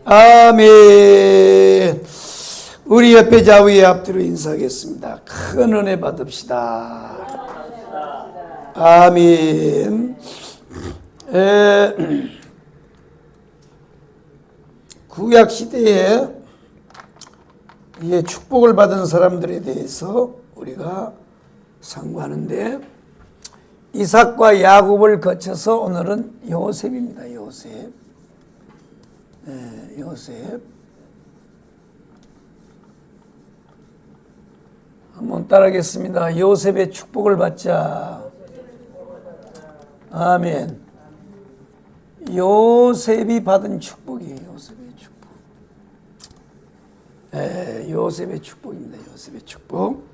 아멘. 우리 옆에 좌우에 앞뒤로 인사하겠습니다. 큰 은혜 받읍시다. 아멘. 구약 시대에 축복을 받은 사람들에 대해서 우리가 상고하는데, 이삭과 야곱을 거쳐서 오늘은 요셉입니다. 요셉. 요셉. 한번 따라하겠습니다. 요셉의 축복을 받자. 아멘. 요셉이 받은 축복이에요. 요셉의 축복. 요셉의 축복입니다. 요셉의 축복.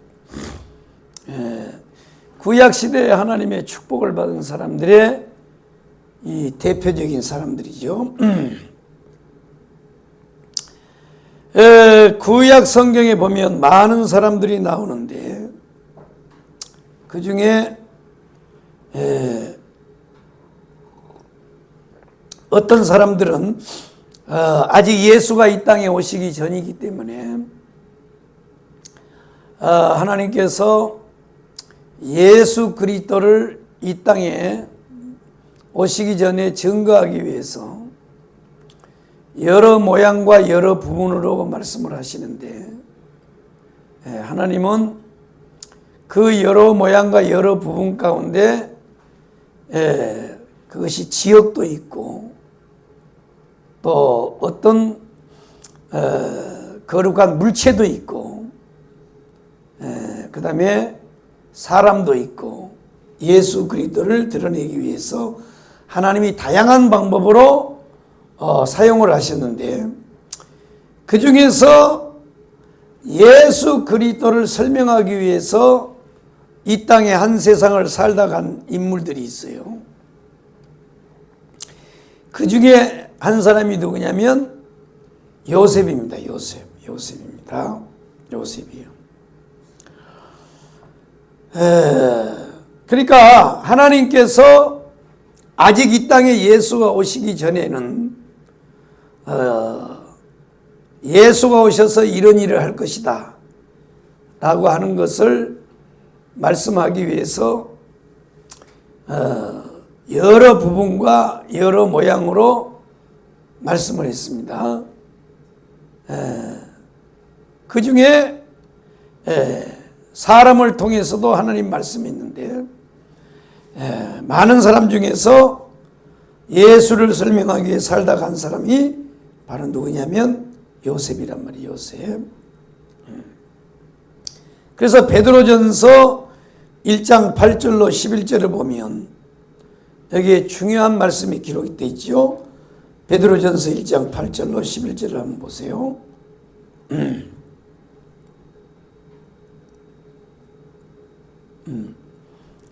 구약 시대에 하나님의 축복을 받은 사람들의 이 대표적인 사람들이죠. 구약 성경에 보면 많은 사람들이 나오는데, 그 중에 어떤 사람들은 아직 예수가 이 땅에 오시기 전이기 때문에 하나님께서 예수 그리스도를 이 땅에 오시기 전에 증거하기 위해서 여러 모양과 여러 부분으로 말씀을 하시는데, 하나님은 그 여러 모양과 여러 부분 가운데 그것이 지역도 있고, 또 어떤 거룩한 물체도 있고, 그 다음에 사람도 있고, 예수 그리스도를 드러내기 위해서 하나님이 다양한 방법으로 사용을 하셨는데, 그 중에서 예수 그리스도를 설명하기 위해서 이 땅에 한 세상을 살다 간 인물들이 있어요. 그 중에 한 사람이 누구냐면 요셉입니다. 요셉입니다. 요셉이요. 그러니까 하나님께서 아직 이 땅에 예수가 오시기 전에는 예수가 오셔서 이런 일을 할 것이다 라고 하는 것을 말씀하기 위해서 여러 부분과 여러 모양으로 말씀을 했습니다. 그 중에 사람을 통해서도 하나님 말씀이 있는데, 많은 사람 중에서 예수를 설명하기 위해 살다 간 사람이 바로 누구냐면 요셉이란 말이에요. 요셉. 그래서 베드로전서 1장 8절로 11절을 보면 여기에 중요한 말씀이 기록이 되어 있죠. 베드로전서 1장 8절로 11절을 한번 보세요.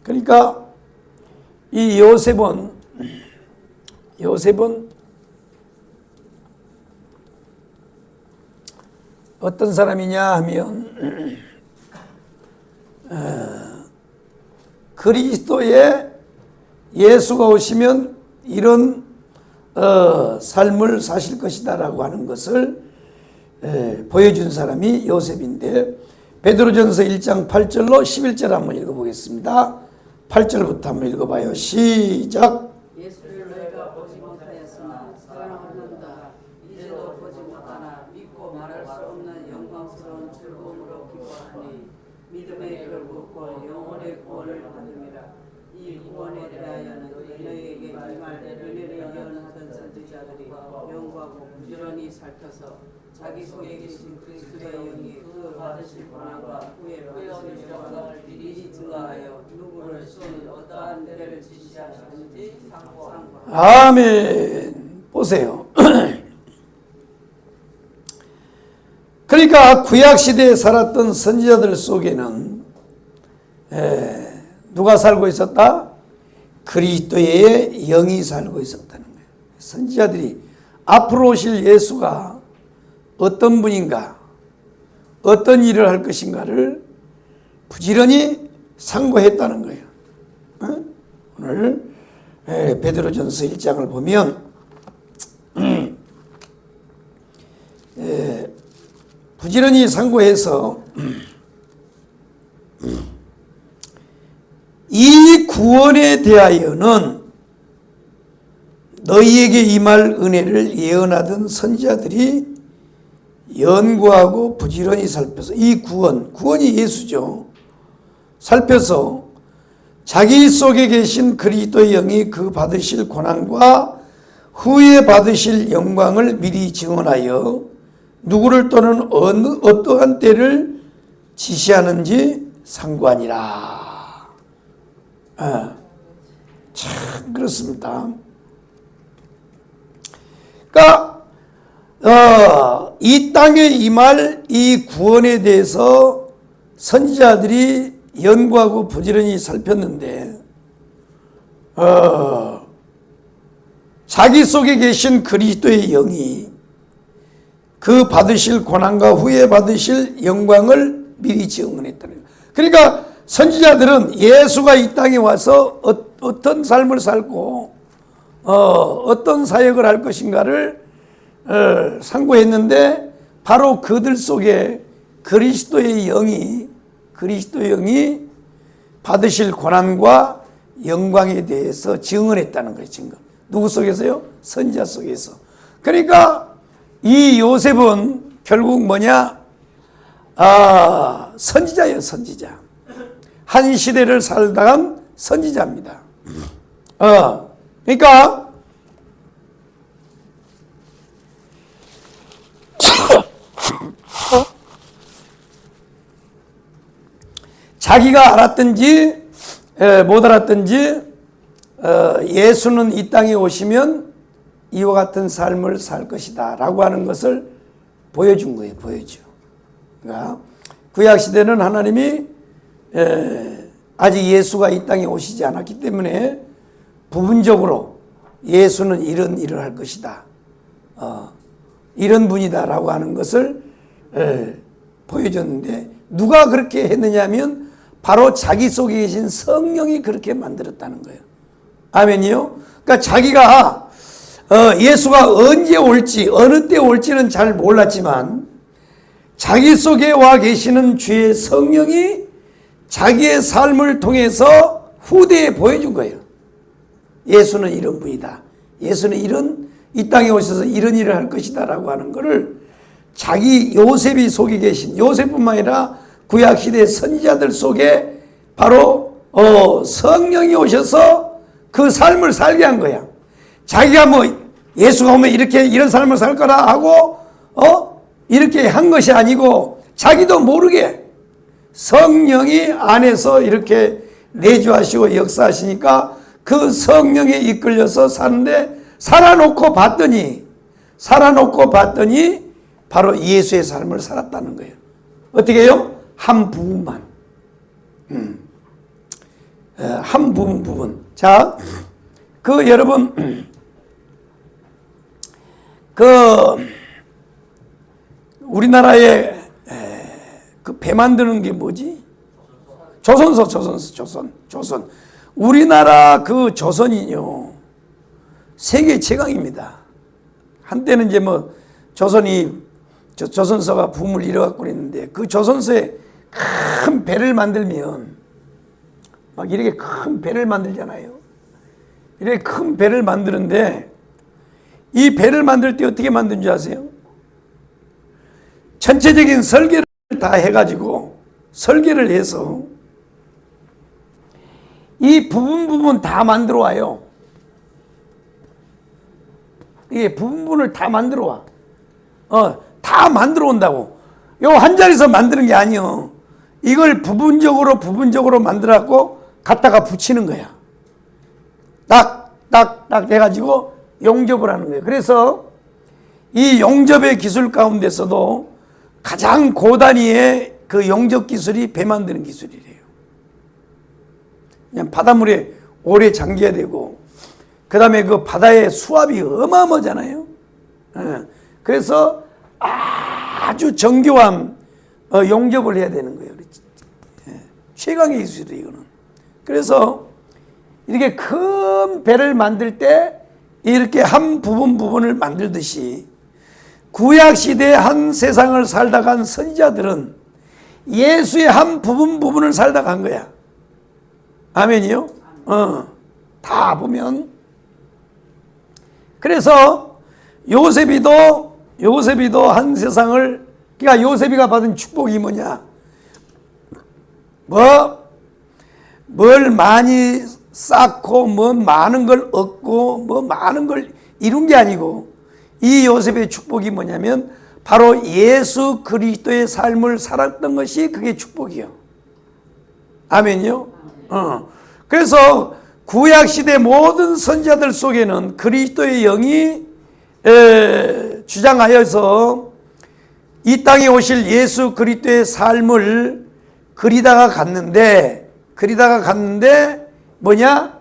그러니까 이 요셉은 어떤 사람이냐 하면 그리스도의 예수가 오시면 이런 삶을 사실 것이다 라고 하는 것을 보여준 사람이 요셉인데, 베드로전서 1장 8절로 11절 한번 읽어보겠습니다. 8절부터 한번 읽어봐요. 시작. 예수를 너희가 보지 못하였으나 사랑하는다. 이제도 보지 못하나 믿고 말할 수 없는 영광스러운 즐거움으로 기뻐하니 믿음의 결국과 영혼의 구원을 받음이라. 이 구원에 대하여는 너희에게 임할 은혜를 예언하던 선지자들이 연구하고 부지런히 살펴서 자기 속에 계신 그리스도의 영이 그 받으실 고난과 후에 받으실 영광을 미리 증거하여 누구를 시니 어떠한 때를 지시하셨는지 상고하라. 아멘. 보세요. 그러니까 구약시대에 살았던 선지자들 속에는 누가 살고 있었다? 그리스도의 영이 살고 있었다는 거예요. 선지자들이 앞으로 오실 예수가 어떤 분인가, 어떤 일을 할 것인가를 부지런히 상고했다는 거예요. 오늘 베드로전서 1장을 보면 부지런히 상고해서 이 구원에 대하여는 너희에게 임할 은혜를 예언하던 선지자들이 연구하고 부지런히 살펴서 이 구원이 예수죠. 살펴서 자기 속에 계신 그리스도의 영이 그 받으실 고난과 후에 받으실 영광을 미리 증언하여 누구를 또는 어떠한 때를 지시하는지 상관이라. 참 그렇습니다. 그러니까 이 땅에 임할 이 구원에 대해서 선지자들이 연구하고 부지런히 살폈는데 자기 속에 계신 그리스도의 영이 그 받으실 고난과 후에 받으실 영광을 미리 증언했다는 거예요. 그러니까 선지자들은 예수가 이 땅에 와서 어떤 삶을 살고 어떤 사역을 할 것인가를 상고했는데 바로 그들 속에 그리스도의 영이 받으실 고난과 영광에 대해서 증언했다는 거예요. 증거. 누구 속에서요? 선지자 속에서. 그러니까 이 요셉은 결국 뭐냐? 선지자예요. 선지자. 한 시대를 살다간 선지자입니다. 그러니까 자기가 알았든지 못 알았든지 예수는 이 땅에 오시면 이와 같은 삶을 살 것이다 라고 하는 것을 보여준 거예요. 보여줘. 그러니까 구약시대는 하나님이 아직 예수가 이 땅에 오시지 않았기 때문에 부분적으로 예수는 이런 일을 할 것이다. 이런 분이다 라고 하는 것을 보여줬는데 누가 그렇게 했느냐 하면 바로 자기 속에 계신 성령이 그렇게 만들었다는 거예요. 아멘이요? 그러니까 자기가 예수가 언제 올지 어느 때 올지는 잘 몰랐지만 자기 속에 와 계시는 주의 성령이 자기의 삶을 통해서 후대에 보여준 거예요. 예수는 이런 분이다. 예수는 이 땅에 오셔서 이런 일을 할 것이다 라고 하는 것을 자기 요셉이 속에 계신 요셉뿐만 아니라 구약시대 선지자들 속에 바로 성령이 오셔서 그 삶을 살게 한 거야. 자기가 뭐 예수가 오면 이런 삶을 살 거라 하고 이렇게 한 것이 아니고 자기도 모르게 성령이 안에서 이렇게 내주하시고 역사하시니까 그 성령에 이끌려서 사는데 살아놓고 봤더니 바로 예수의 삶을 살았다는 거예요. 어떻게 해요? 한 부분만. 한 부분. 자, 여러분, 우리나라에 배 만드는 게 뭐지? 조선. 우리나라 조선이요. 세계 최강입니다. 한때는 이제 조선소가 붐을 이뤄갖고 그랬는데 그 조선소에 큰 배를 만들면 막 이렇게 큰 배를 만들잖아요. 이렇게 큰 배를 만드는데 이 배를 만들 때 어떻게 만든 줄 아세요? 전체적인 설계를 다 해가지고 설계를 해서 이 부분 다 만들어 와요. 이게 부분을 다 만들어 와. 다 만들어 온다고. 요 한 자리에서 만드는 게 아니요. 이걸 부분적으로 만들어갖고 갖다가 붙이는 거야. 딱 해가지고 용접을 하는 거예요. 그래서 이 용접의 기술 가운데서도 가장 고단위의 그 용접 기술이 배 만드는 기술이래요. 그냥 바닷물에 오래 잠겨야 되고, 그 다음에 그 바다의 수압이 어마어마하잖아요. 그래서 아주 정교한 용접을 해야 되는 거예요. 최강의 기술이에요, 이거는. 그래서 이렇게 큰 배를 만들 때 이렇게 한 부분을 만들듯이 구약시대의 한 세상을 살다 간 선지자들은 예수의 한 부분을 살다 간 거야. 아멘이요? 다 보면. 그래서 요셉이도 한 세상을, 그러니까 요셉이가 받은 축복이 뭐냐? 뭘 많이 쌓고 뭐 많은 걸 얻고 뭐 많은 걸 이룬 게 아니고, 이 요셉의 축복이 뭐냐면 바로 예수 그리스도의 삶을 살았던 것이 그게 축복이요. 아멘이요? 그래서 구약시대 모든 선지자들 속에는 그리스도의 영이 주장하여서 이 땅에 오실 예수 그리스도의 삶을 그리다가 갔는데 뭐냐?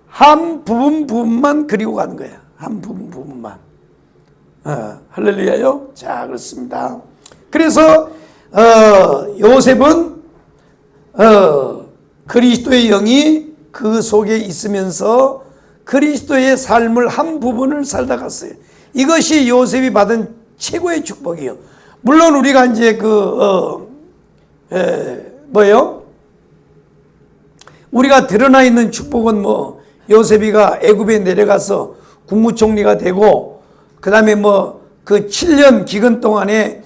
한 부분만 그리고 가는 거야. 한 부분만. 할렐루야요. 자, 그렇습니다. 그래서 요셉은 그리스도의 영이 그 속에 있으면서 그리스도의 삶을 한 부분을 살다 갔어요. 이것이 요셉이 받은 최고의 축복이요. 물론 우리가 이제 우리가 드러나 있는 축복은 뭐 요셉이가 애굽에 내려가서 국무총리가 되고, 그 다음에 그 7년 기간 동안에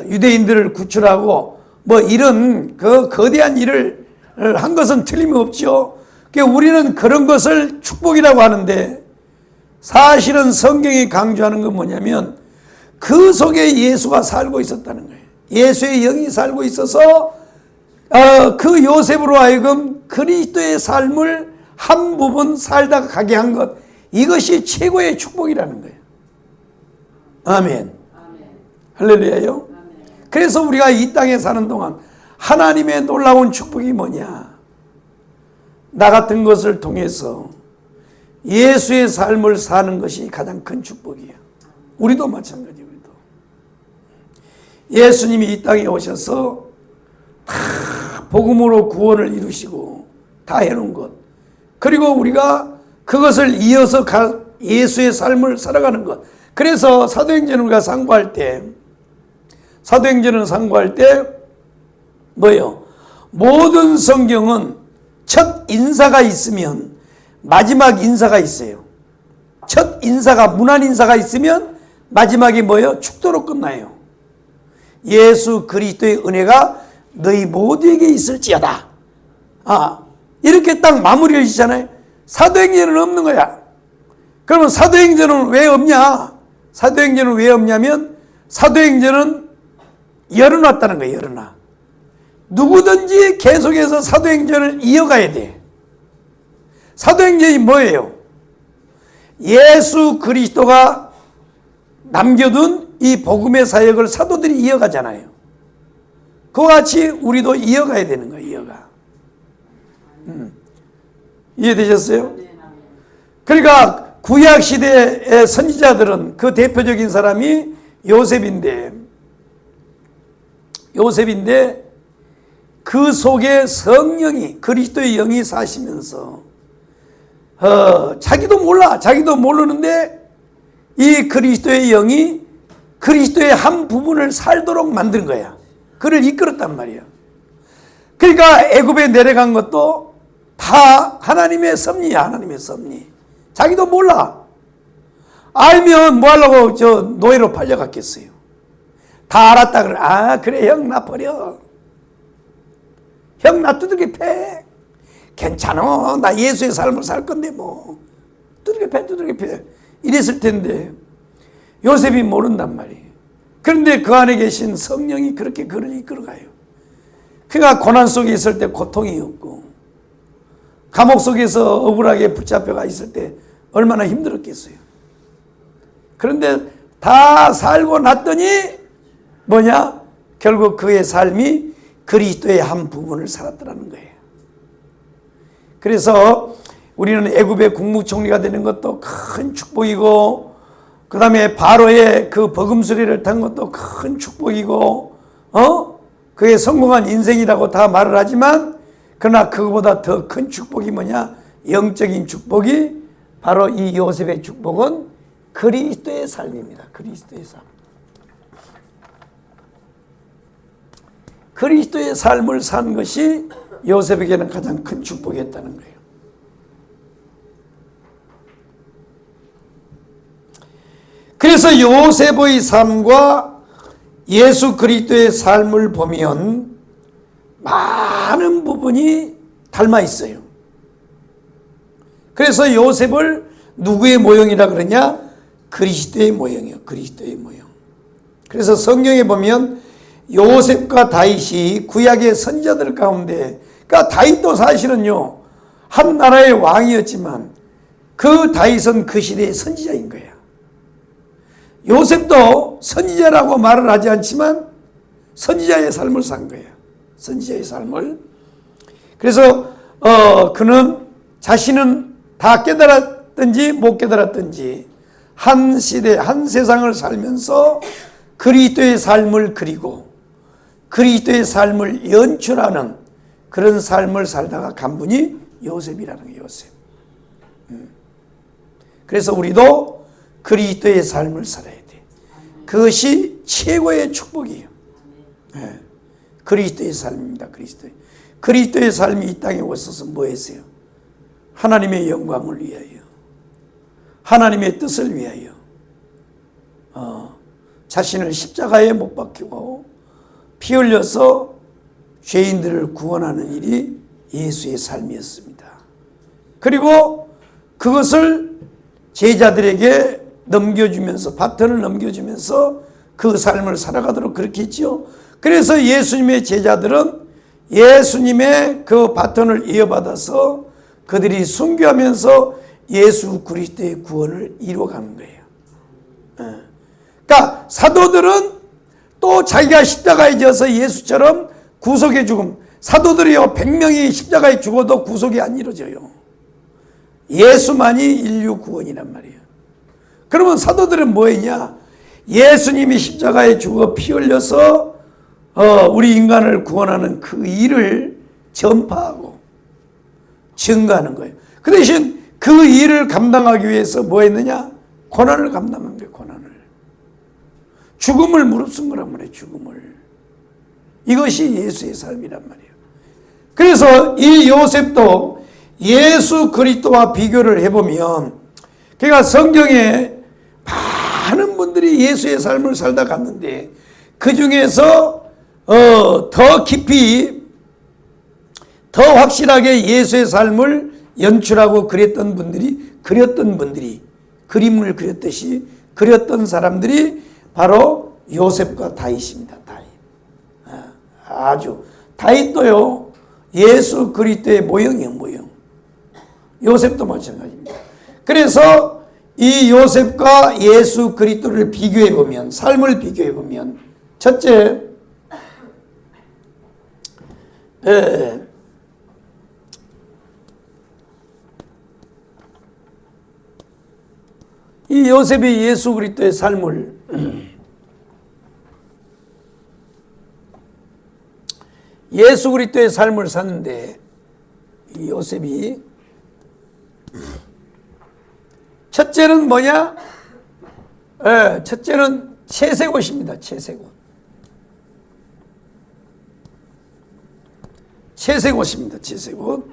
유대인들을 구출하고 뭐 이런 그 거대한 일을 한 것은 틀림없죠. 그러니까 우리는 그런 것을 축복이라고 하는데, 사실은 성경이 강조하는 건 뭐냐면 그 속에 예수가 살고 있었다는 거예요. 예수의 영이 살고 있어서 그 요셉으로 하여금 그리스도의 삶을 한 부분 살다가 가게 한 것, 이것이 최고의 축복이라는 거예요. 아멘. 할렐루야요. 그래서 우리가 이 땅에 사는 동안 하나님의 놀라운 축복이 뭐냐? 나 같은 것을 통해서 예수의 삶을 사는 것이 가장 큰 축복이에요. 우리도 마찬가지예요. 우리도 예수님이 이 땅에 오셔서 다 복음으로 구원을 이루시고 다 해놓은 것, 그리고 우리가 그것을 이어서 예수의 삶을 살아가는 것. 그래서 사도행전을 우리가 상고할 때 뭐예요? 모든 성경은 첫 인사가 있으면 마지막 인사가 있어요. 첫 인사가, 문안 인사가 있으면 마지막이 뭐예요? 축도로 끝나요. 예수 그리스도의 은혜가 너희 모두에게 있을지어다. 이렇게 딱 마무리를 지잖아요. 사도행전은 없는 거야. 그러면 사도행전은 왜 없냐? 사도행전은 왜 없냐면 사도행전은 열어놨다는 거예요. 열어놔. 누구든지 계속해서 사도행전을 이어가야 돼. 사도행전이 뭐예요? 예수 그리스도가 남겨둔 이 복음의 사역을 사도들이 이어가잖아요. 그와 같이 우리도 이어가야 되는 거예요. 이어가. 이해되셨어요? 그러니까 구약시대의 선지자들은 그 대표적인 사람이 요셉인데 그 속에 성령이, 그리스도의 영이 사시면서 자기도 몰라. 자기도 모르는데 이 그리스도의 영이 그리스도의 한 부분을 살도록 만든 거야. 그를 이끌었단 말이야. 그러니까 애굽에 내려간 것도 다 하나님의 섭리야. 하나님의 섭리. 자기도 몰라. 알면 뭐 하려고 저 노예로 팔려갔겠어요. 다 알았다 그래. 그래 형 나 버려. 형 나 두들겨 패. 괜찮아. 나 예수의 삶을 살 건데 뭐. 두들겨 패. 이랬을 텐데 요셉이 모른단 말이에요. 그런데 그 안에 계신 성령이 그렇게 그를 이끌어가요. 그가 고난 속에 있을 때 고통이 없고, 감옥 속에서 억울하게 붙잡혀가 있을 때 얼마나 힘들었겠어요. 그런데 다 살고 났더니 뭐냐? 결국 그의 삶이 그리스도의 한 부분을 살았더라는 거예요. 그래서 우리는 애굽의 국무총리가 되는 것도 큰 축복이고, 그 다음에 바로의 그 버금수리를 탄 것도 큰 축복이고, 그의 성공한 인생이라고 다 말을 하지만, 그러나 그거보다 더 큰 축복이 뭐냐? 영적인 축복이 바로 이 요셉의 축복은 그리스도의 삶입니다. 그리스도의 삶. 그리스도의 삶을 산 것이 요셉에게는 가장 큰 축복이었다는 거예요. 그래서 요셉의 삶과 예수 그리스도의 삶을 보면 많은 부분이 닮아 있어요. 그래서 요셉을 누구의 모형이라 그러냐? 그리스도의 모형이요. 그리스도의 모형. 그래서 성경에 보면 요셉과 다윗이 구약의 선지자들 가운데, 그러니까 다윗도 사실은요 한 나라의 왕이었지만 그 다윗은 그 시대의 선지자인 거야. 요셉도 선지자라고 말을 하지 않지만 선지자의 삶을 산 거야. 선지자의 삶을. 그래서 그는 자신은 다 깨달았든지 못 깨달았든지 한 시대 한 세상을 살면서 그리스도의 삶을 그리고 그리스도의 삶을 연출하는 그런 삶을 살다가 간 분이 요셉이라는 거예요. 요셉. 그래서 우리도 그리스도의 삶을 살아야 돼. 그것이 최고의 축복이에요. 네. 그리스도의 삶입니다. 그리스도의 삶이 이 땅에 오셔서 뭐 했어요? 하나님의 영광을 위하여, 하나님의 뜻을 위하여 자신을 십자가에 못 박히고 피 흘려서 죄인들을 구원하는 일이 예수의 삶이었습니다. 그리고 그것을 제자들에게 넘겨주면서, 바톤을 넘겨주면서 그 삶을 살아가도록 그렇게 했죠. 그래서 예수님의 제자들은 예수님의 그 바톤을 이어받아서 그들이 순교하면서 예수 그리스도의 구원을 이루어가는 거예요. 그러니까 사도들은 또 자기가 십자가에 져서 예수처럼 구속의 죽음, 사도들이요 100명이 십자가에 죽어도 구속이 안 이루어져요. 예수만이 인류 구원이란 말이에요. 그러면 사도들은 뭐 했냐? 예수님이 십자가에 죽어 피 흘려서 우리 인간을 구원하는 그 일을 전파하고 증거하는 거예요. 그 대신 그 일을 감당하기 위해서 뭐 했느냐? 고난을 감당한 거예요. 고난을. 죽음을 무릅쓴 거란 말이에요. 죽음을. 이것이 예수의 삶이란 말이에요. 그래서 이 요셉도 예수 그리스도와 비교를 해보면, 그러니까 성경에 많은 분들이 예수의 삶을 살다 갔는데 그 중에서 더 깊이 더 확실하게 예수의 삶을 연출하고 그렸던 분들이 그림을 그렸듯이 그렸던 사람들이 바로 요셉과 다윗입니다. 아주 다윗도요 예수 그리스도의 모형이에요. 모형. 요셉도 마찬가지입니다. 그래서 이 요셉과 예수 그리스도를 비교해 보면, 삶을 비교해 보면, 첫째, 이 요셉이 예수 그리스도의 삶을 예수 그리스도의 삶을 사는데 이 요셉이 첫째는 뭐냐? 첫째는 채색옷입니다. 채색옷입니다. 채색옷.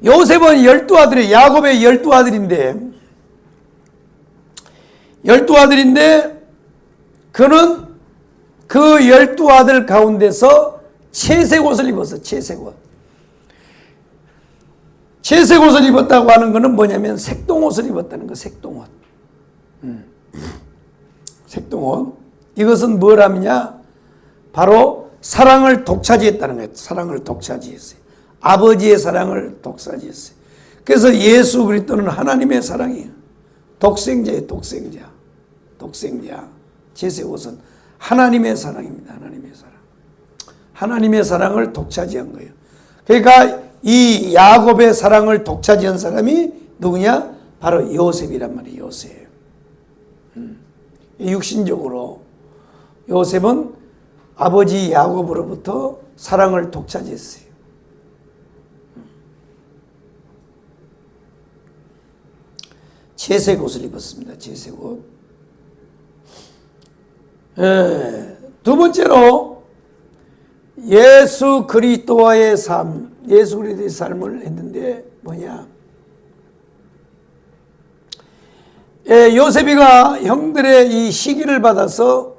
요셉은 12아들이 야곱의 12아들인데 그는 그 12아들 가운데서 채색옷을 입었어. 채색옷을 입었다고 하는 것은 뭐냐면 색동옷을 입었다는 거. 색동옷. 이것은 뭐라느냐? 바로 사랑을 독차지했다는 거예요. 사랑을 독차지했어요. 아버지의 사랑을 독차지했어요. 그래서 예수 그리스도는 하나님의 사랑이에요. 독생자예요. 독생자. 채색옷은 하나님의 사랑입니다. 하나님의 사랑을 독차지한 거예요. 그러니까 이 야곱의 사랑을 독차지한 사람이 누구냐? 바로 요셉이란 말이에요. 요셉. 육신적으로 요셉은 아버지 야곱으로부터 사랑을 독차지했어요. 채색 옷을 입었습니다. 채색 옷. 두 번째로 예수 그리스도와의 삶, 예수 그리스도의 삶을 했는데 뭐냐? 요셉이가 형들의 이 시기를 받아서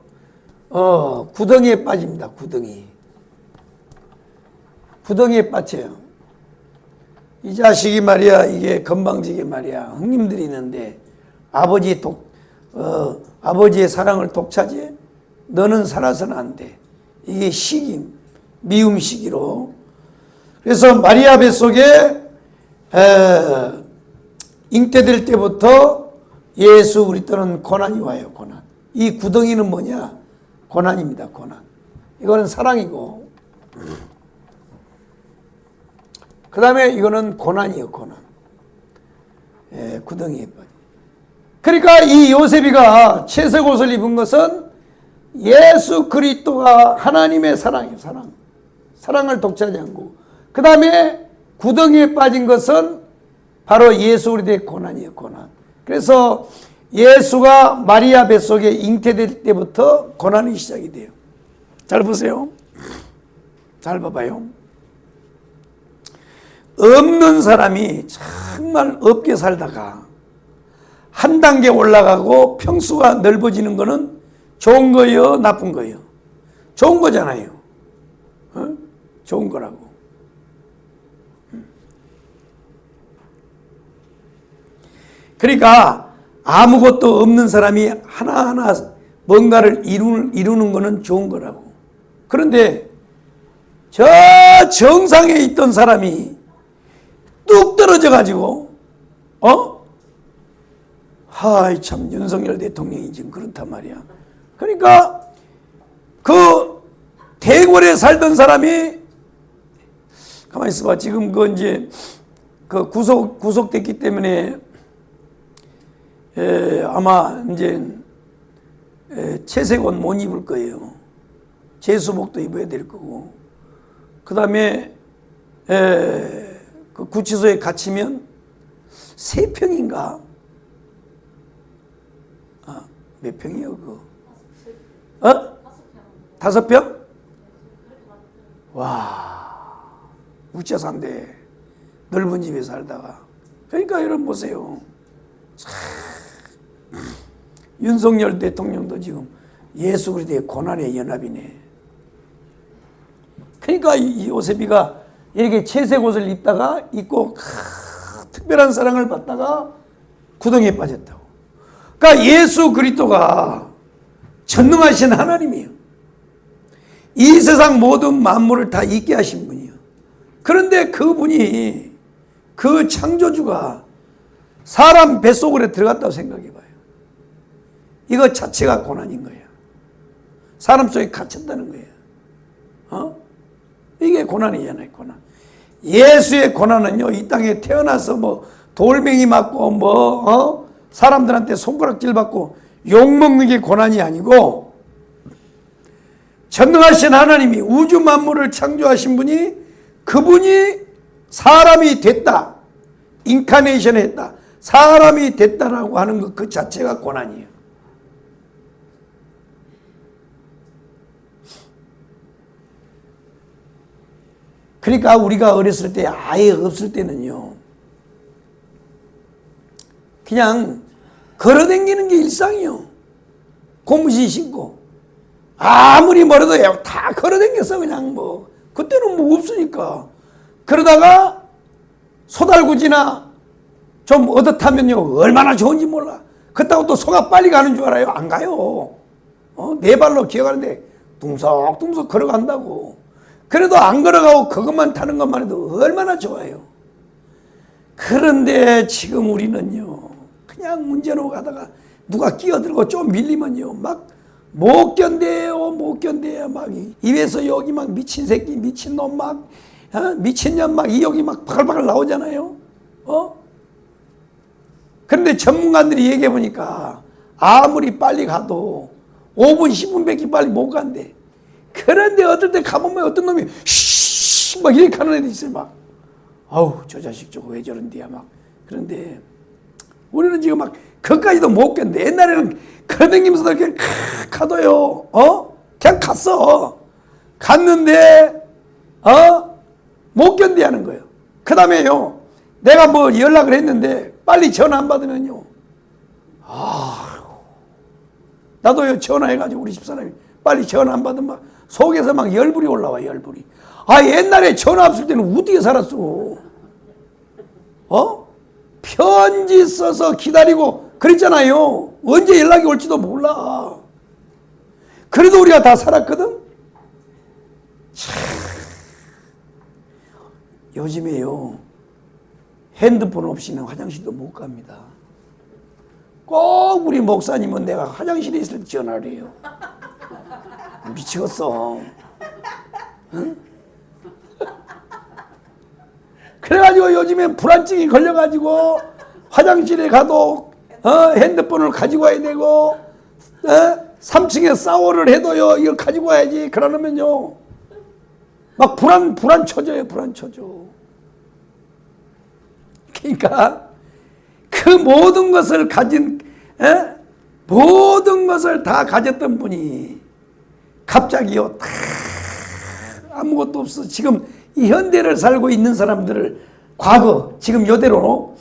구덩이에 빠집니다. 구덩이에 빠져요. 이 자식이 말이야, 이게 건방지게 말이야, 형님들이 있는데 아버지의 사랑을 독차지해? 너는 살아서는 안 돼. 이게 시기, 미움 시기로. 그래서 마리아 뱃속에 잉태될 때부터 예수 그리스도는 고난이 와요. 고난. 이 구덩이는 뭐냐? 고난입니다. 고난. 이거는 사랑이고, 그 다음에 이거는 고난이에요. 고난. 구덩이에 빠져. 그러니까 이 요셉이가 채색 옷을 입은 것은 예수 그리스도가 하나님의 사랑이에요. 사랑을 독차지한 거고, 그 다음에 구덩이에 빠진 것은 바로 예수 그리스도의 고난이에요. 고난. 그래서 예수가 마리아 뱃속에 잉태될 때부터 고난이 시작이 돼요. 잘 보세요. 잘 봐봐요. 없는 사람이 정말 없게 살다가 한 단계 올라가고 평수가 넓어지는 거는 좋은 거예요? 나쁜 거예요? 좋은 거잖아요. 좋은 거라고. 그러니까 아무것도 없는 사람이 하나하나 뭔가를 이루는 거는 좋은 거라고. 그런데 저 정상에 있던 사람이 뚝 떨어져 가지고 하이 참 윤석열 대통령이 지금 그렇단 말이야. 그러니까 그 대궐에 살던 사람이 가만히 있어봐. 지금 그 이제 그 구속됐기 때문에 아마 이제 채색 옷 못 입을 거예요. 제수복도 입어야 될 거고. 그 다음에 그 구치소에 갇히면 3평인가? 몇 평이요 그거? 5평? 와, 우짜 산대. 넓은 집에 살다가. 그러니까 여러분 보세요. 윤석열 대통령도 지금 예수 그리스도의 고난의 연합이네. 그러니까 이 요셉이가 이렇게 채색 옷을 입고 특별한 사랑을 받다가 구덩이에 빠졌다고. 그러니까 예수 그리스도가 전능하신 하나님이에요. 이 세상 모든 만물을 다 있게 하신 분이에요. 그런데 그분이, 그 창조주가 사람 뱃속으로 들어갔다고 생각해봐요. 이거 자체가 고난인 거야. 사람 속에 갇혔다는 거예요. 이게 고난이잖아요. 고난. 예수의 고난은요, 이 땅에 태어나서 뭐 돌멩이 맞고 사람들한테 손가락질 받고 욕먹는 게 고난이 아니고, 전능하신 하나님이 우주 만물을 창조하신 분이, 그분이 사람이 됐다, 인카네이션 했다, 사람이 됐다라고 하는 것 그 자체가 고난이에요. 그러니까 우리가 어렸을 때, 아예 없을 때는요, 그냥 걸어다니는 게 일상이요. 고무신 신고 아무리 멀어도 다 걸어다녔어. 그냥 뭐 그때는 뭐 없으니까. 그러다가 소달구지나 좀 어듯하면요, 얼마나 좋은지 몰라. 그렇다고 또 소가 빨리 가는 줄 알아요? 안 가요. 네 발로 기어가는데 둥석둥석 걸어간다고. 그래도 안 걸어가고 그것만 타는 것만 해도 얼마나 좋아요. 그런데 지금 우리는요, 그냥 문제로 가다가 누가 끼어들고 좀 밀리면요, 막 못 견뎌요. 막 입에서 여기 막 미친 새끼, 미친 놈 막, 미친년 막 이 여기 막 바글바글 나오잖아요. 그런데 전문가들이 얘기해 보니까 아무리 빨리 가도 5분, 10분밖에 빨리 못 간대. 그런데 어떨 때 가보면 어떤 놈이 쉬 막 이렇게 하는 애도 있어요. 막 아우 저 자식 저거 왜 저런데야 막. 그런데 우리는 지금 막 그까지도 못 견뎌. 옛날에는 걸어다니면서도 그냥 가도요. 그냥 갔어. 갔는데 못 견디하는 거예요. 그 다음에요, 내가 뭐 연락을 했는데 빨리 전화 안 받으면요, 나도요 전화해가지고 우리 집사람이 빨리 전화 안 받으면 막 속에서 막 열불이 올라와. 열불이. 옛날에 전화 없을 때는 어떻게 살았어? 편지 써서 기다리고 그랬잖아요. 언제 연락이 올지도 몰라. 그래도 우리가 다 살았거든. 요즘에요, 핸드폰 없이는 화장실도 못 갑니다. 꼭 우리 목사님은 내가 화장실에 있을 때 전화를 해요. 미치겠어. 응? 그래가지고 요즘엔 불안증이 걸려가지고 화장실에 가도 핸드폰을 가지고 와야 되고, 3층에 샤워를 해도요 이걸 가지고 와야지. 그러면요 막 불안 쳐져요. 불안 쳐져. 그러니까 그 모든 것을 가진, 모든 것을 다 가졌던 분이 갑자기요 다 아무것도 없어. 지금 이 현대를 살고 있는 사람들을 과거, 지금 요대로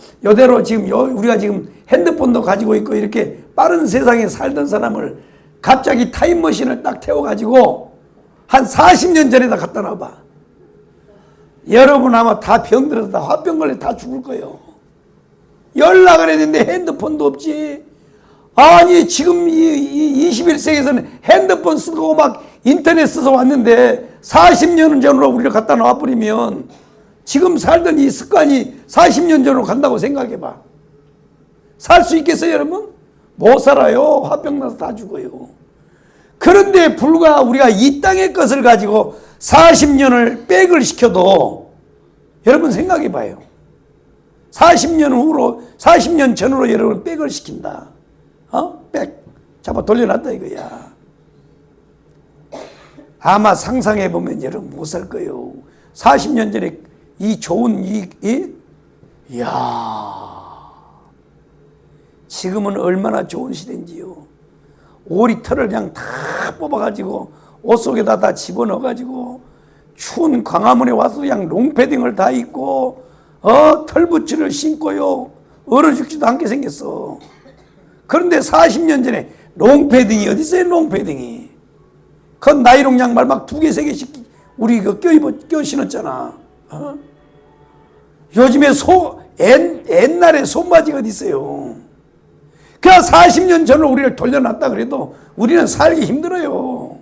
지금 우리가 지금 핸드폰도 가지고 있고 이렇게 빠른 세상에 살던 사람을 갑자기 타임머신을 딱 태워가지고 한 40년 전에다 갖다 놔봐. 여러분 아마 다 병들어서 다 화병 걸려 다 죽을 거예요. 연락을 했는데 핸드폰도 없지. 아니 지금 이 21세기에서는 핸드폰 쓰고 막 인터넷 써서 왔는데 40년 전으로 우리를 갖다 놔버리면 지금 살던 이 습관이 40년 전으로 간다고 생각해봐. 살 수 있겠어요 여러분? 못 살아요. 화병 나서 다 죽어요. 그런데 불과 우리가 이 땅의 것을 가지고 40년을 백을 시켜도 여러분 생각해봐요. 40년 후로 40년 전으로 여러분 백을 시킨다. 백 잡아 돌려놨다 이거야. 아마 상상해보면 여러분 못 살 거예요. 40년 전에 이 좋은 이야, 지금은 얼마나 좋은 시대인지요. 오리털을 그냥 다 뽑아가지고 옷 속에다 다 집어넣어가지고 추운 광화문에 와서 그냥 롱패딩을 다 입고 털부츠를 신고요 얼어 죽지도 않게 생겼어. 그런데 40년 전에 롱패딩이 어디 있어요? 롱패딩이 그 나이롱 양말 막 2개 3개씩 우리 껴 신었잖아. 요즘에 옛날에 손바지가 어디 있어요? 그냥 40년 전으로 우리를 돌려놨다 그래도 우리는 살기 힘들어요.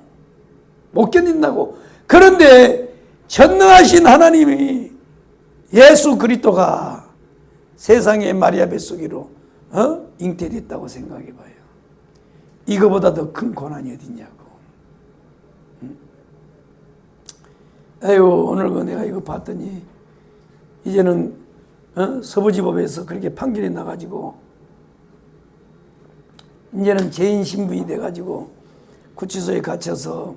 못 견딘다고. 그런데 전능하신 하나님이 예수 그리스도가 세상의 마리아 뱃속으로 잉태됐다고 생각해봐요. 이거보다 더 큰 고난이 어딨냐고. 아유, 오늘 내가 이거 봤더니 이제는 서부지법에서 그렇게 판결이 나가지고 이제는 죄인 신분이 돼가지고 구치소에 갇혀서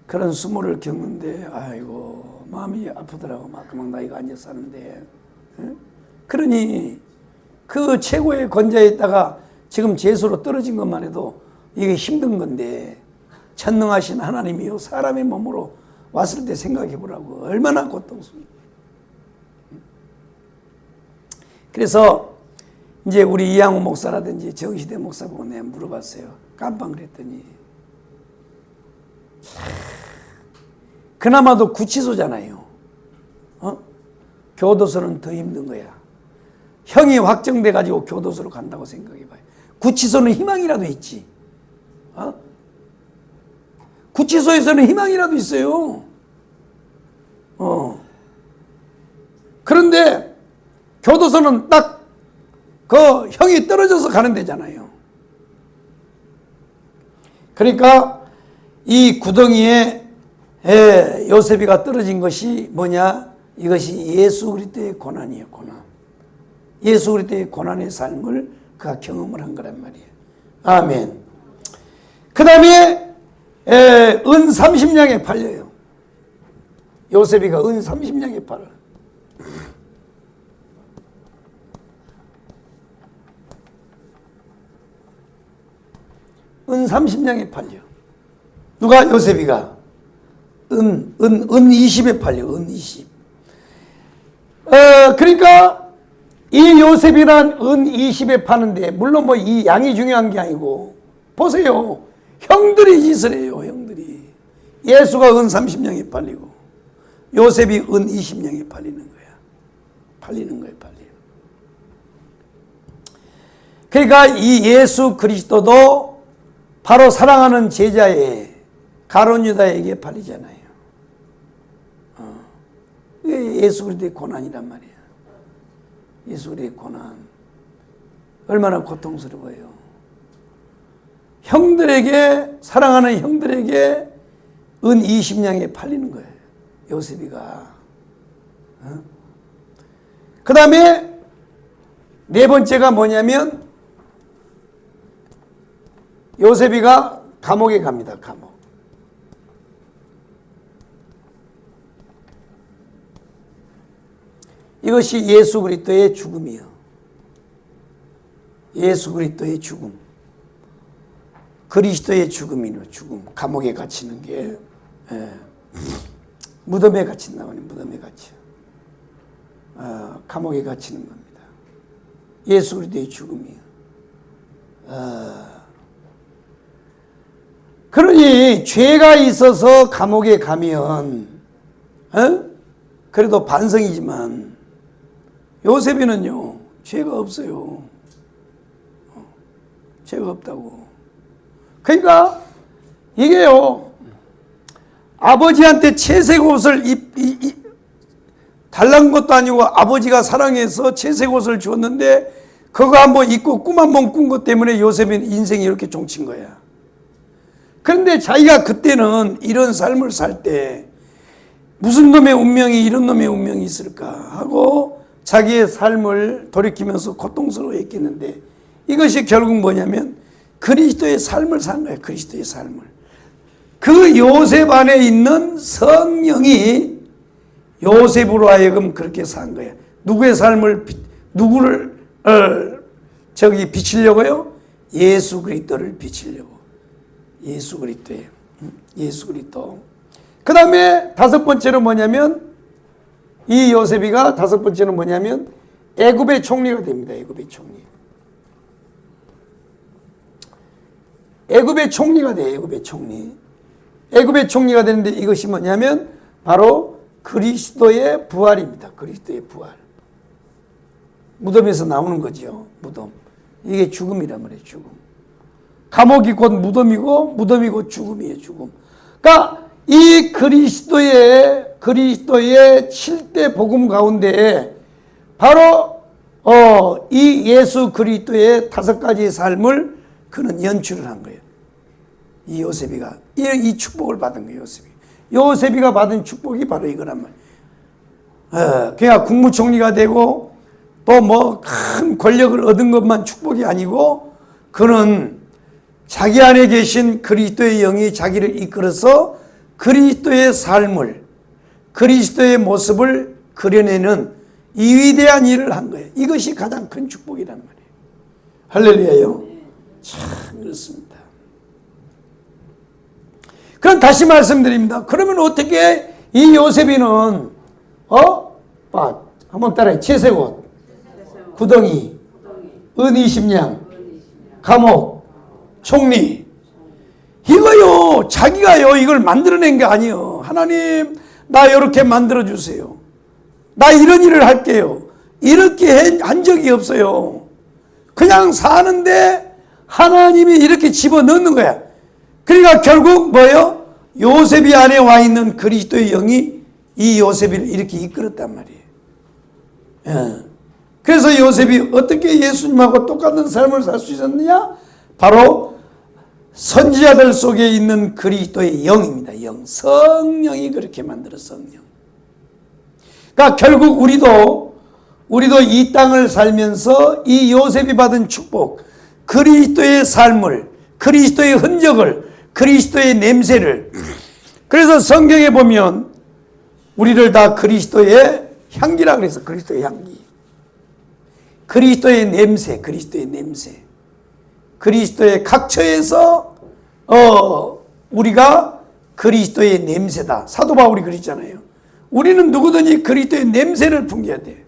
그런 수모를 겪는데 아이고 마음이 아프더라고. 막 나 이거 앉아 사는데. 그러니 그 최고의 권자에 있다가 지금 죄수로 떨어진 것만 해도 이게 힘든 건데 전능하신 하나님이요 사람의 몸으로 왔을 때 생각해 보라고. 얼마나 고통스럽습니까. 그래서 이제 우리 이양호 목사라든지 정시대 목사 보고 내가 물어봤어요. 깜빵 그랬더니 그나마도 구치소잖아요. 교도소는 더 힘든 거야. 형이 확정돼 가지고 교도소로 간다고 생각해봐요. 구치소는 희망이라도 있지. 구치소에서는 희망이라도 있어요. 그런데 교도소는 딱 그 형이 떨어져서 가는 데잖아요. 그러니까 이 구덩이에 요셉이가 떨어진 것이 뭐냐? 이것이 예수 그리스도의 고난이에요. 고난. 예수 그리스도의 고난의 삶을 그가 경험을 한 거란 말이에요. 아멘. 그 다음에 은 30냥에 팔려요. 요셉이가 은 30냥에 팔아. 은 30냥에 팔려. 누가? 요셉이가. 은 20에 팔려. 은 20. 그러니까 이 요셉이란 은 20에 파는데, 물론 뭐 이 양이 중요한 게 아니고, 보세요. 형들이 짓을 해요, 형들이. 예수가 은 30냥에 팔리고, 요셉이 은 20냥에 팔리는 거야. 팔리는 거예요, 팔려. 그러니까 이 예수 그리스도도 바로 사랑하는 제자의 가룟 유다에게 팔리잖아요. 예수 그리스도의 고난이란 말이야. 예수 그리스도의 고난. 얼마나 고통스러워요. 형들에게, 사랑하는 형들에게 은 20냥에 팔리는 거예요. 요셉이가. 그 다음에 네 번째가 뭐냐면, 요셉이가 감옥에 갑니다. 감옥. 이것이 예수 그리스도의 죽음이요. 예수 그리스도의 죽음. 그리스도의 죽음이요. 죽음. 감옥에 갇히는 게, 무덤에 갇힌다고. 무덤에 갇혀. 감옥에 갇히는 겁니다. 예수 그리스도의 죽음이요. 그러니 죄가 있어서 감옥에 가면 그래도 반성이지만, 요셉이는요 죄가 없어요. 죄가 없다고. 그러니까 이게요, 아버지한테 채색 옷을 달란 것도 아니고 아버지가 사랑해서 채색 옷을 주었는데 그거 한번 입고 꿈 한번 꾼 것 때문에 요셉은 인생이 이렇게 종친 거야. 그런데 자기가 그때는 이런 삶을 살 때 무슨 놈의 운명이 이런 놈의 운명이 있을까 하고 자기의 삶을 돌이키면서 고통스러워했겠는데, 이것이 결국 뭐냐면 그리스도의 삶을 산 거예요. 그리스도의 삶을. 그 요셉 안에 있는 성령이 요셉으로 하여금 그렇게 산 거예요. 누구의 삶을, 누구를 비치려고요? 예수 그리스도를 비치려고. 예수 그리스도예요. 예수 그리스도. 그 다음에 다섯 번째로 뭐냐면, 이 요셉이가 다섯 번째는 뭐냐면 애굽의 총리가 됩니다. 애굽의 총리. 애굽의 총리가 돼요. 애굽의 총리. 애굽의 총리가 되는데 이것이 뭐냐면 바로 그리스도의 부활입니다. 그리스도의 부활. 무덤에서 나오는 거죠. 무덤. 이게 죽음이란 말이에요. 죽음. 감옥이 곧 무덤이고, 무덤이 곧 죽음이에요. 죽음. 그러니까 이 그리스도의 7대 복음 가운데 바로 이 예수 그리스도의 5가지의 삶을 그는 연출을 한 거예요. 이 요셉이가 이 축복을 받은 거예요. 요셉이가 받은 축복이 바로 이거란 말이에요. 그냥 국무총리가 되고 또 뭐 큰 권력을 얻은 것만 축복이 아니고, 그는 자기 안에 계신 그리스도의 영이 자기를 이끌어서 그리스도의 삶을, 그리스도의 모습을 그려내는 이 위대한 일을 한 거예요. 이것이 가장 큰 축복이란 말이에요. 할렐루야요. 참 그렇습니다. 그럼 다시 말씀드립니다. 그러면 어떻게 이 요셉이는 한번 따라해. 채색옷, 구덩이, 은 20냥, 감옥, 총리. 이거요, 자기가요 이걸 만들어낸 게 아니에요. 하나님, 나 이렇게 만들어주세요. 나 이런 일을 할게요. 이렇게 한 적이 없어요. 그냥 사는데 하나님이 이렇게 집어넣는 거야. 그러니까 결국 뭐예요? 요셉이 안에 와 있는 그리스도의 영이 이 요셉을 이렇게 이끌었단 말이에요. 그래서 요셉이 어떻게 예수님하고 똑같은 삶을 살 수 있었느냐? 바로 선지자들 속에 있는 그리스도의 영입니다. 영. 성령이 그렇게 만들어, 성령. 그러니까 결국 우리도 이 땅을 살면서 이 요셉이 받은 축복, 그리스도의 삶을, 그리스도의 흔적을, 그리스도의 냄새를, 그래서 성경에 보면 우리를 다 그리스도의 향기라 그래서 그리스도의 향기, 그리스도의 냄새, 그리스도의 냄새, 그리스도의 각처에서 우리가 그리스도의 냄새다. 사도 바울이 그랬잖아요. 우리는 누구든지 그리스도의 냄새를 풍겨야 돼.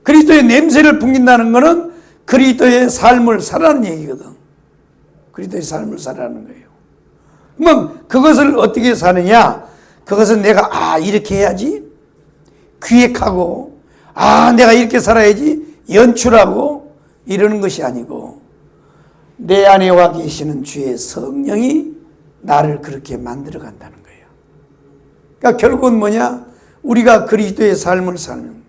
그리스도의 냄새를 풍긴다는 것은 그리스도의 삶을 살아라는 얘기거든. 그리스도의 삶을 살아라는 거예요. 그러면 그것을 어떻게 사느냐? 그것은 내가 이렇게 해야지 기획하고 내가 이렇게 살아야지 연출하고 이러는 것이 아니고 내 안에 와 계시는 주의 성령이 나를 그렇게 만들어 간다는 거예요. 그러니까 결국은 뭐냐? 우리가 그리스도의 삶을 살면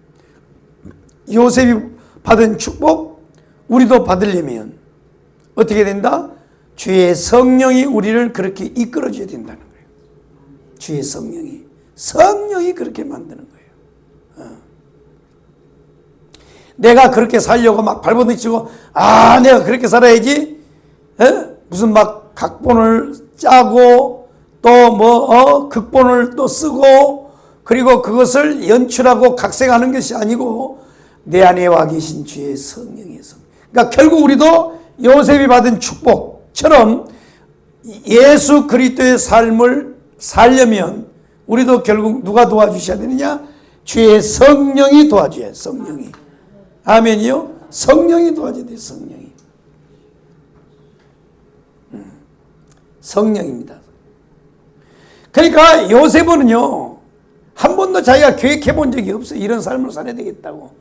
요셉이 받은 축복 우리도 받으려면 어떻게 된다? 주의 성령이 우리를 그렇게 이끌어 줘야 된다는 거예요. 주의 성령이 그렇게 만드는 거예요. 내가 그렇게 살려고 막 발버둥치고 내가 그렇게 살아야지 무슨 막 각본을 짜고 또 극본을 또 쓰고 그리고 그것을 연출하고 각색하는 것이 아니고 내 안에 와 계신 주의 성령의 성. 그러니까 결국 우리도 요셉이 받은 축복처럼 예수 그리스도의 삶을 살려면 우리도 결국 누가 도와주셔야 되느냐? 주의 성령이 도와줘야. 성령이. 아멘이요? 성령이 도와줘야 돼. 성령입니다. 그러니까 요셉은요 한 번도 자기가 계획해 본 적이 없어요. 이런 삶을 살아야 되겠다고.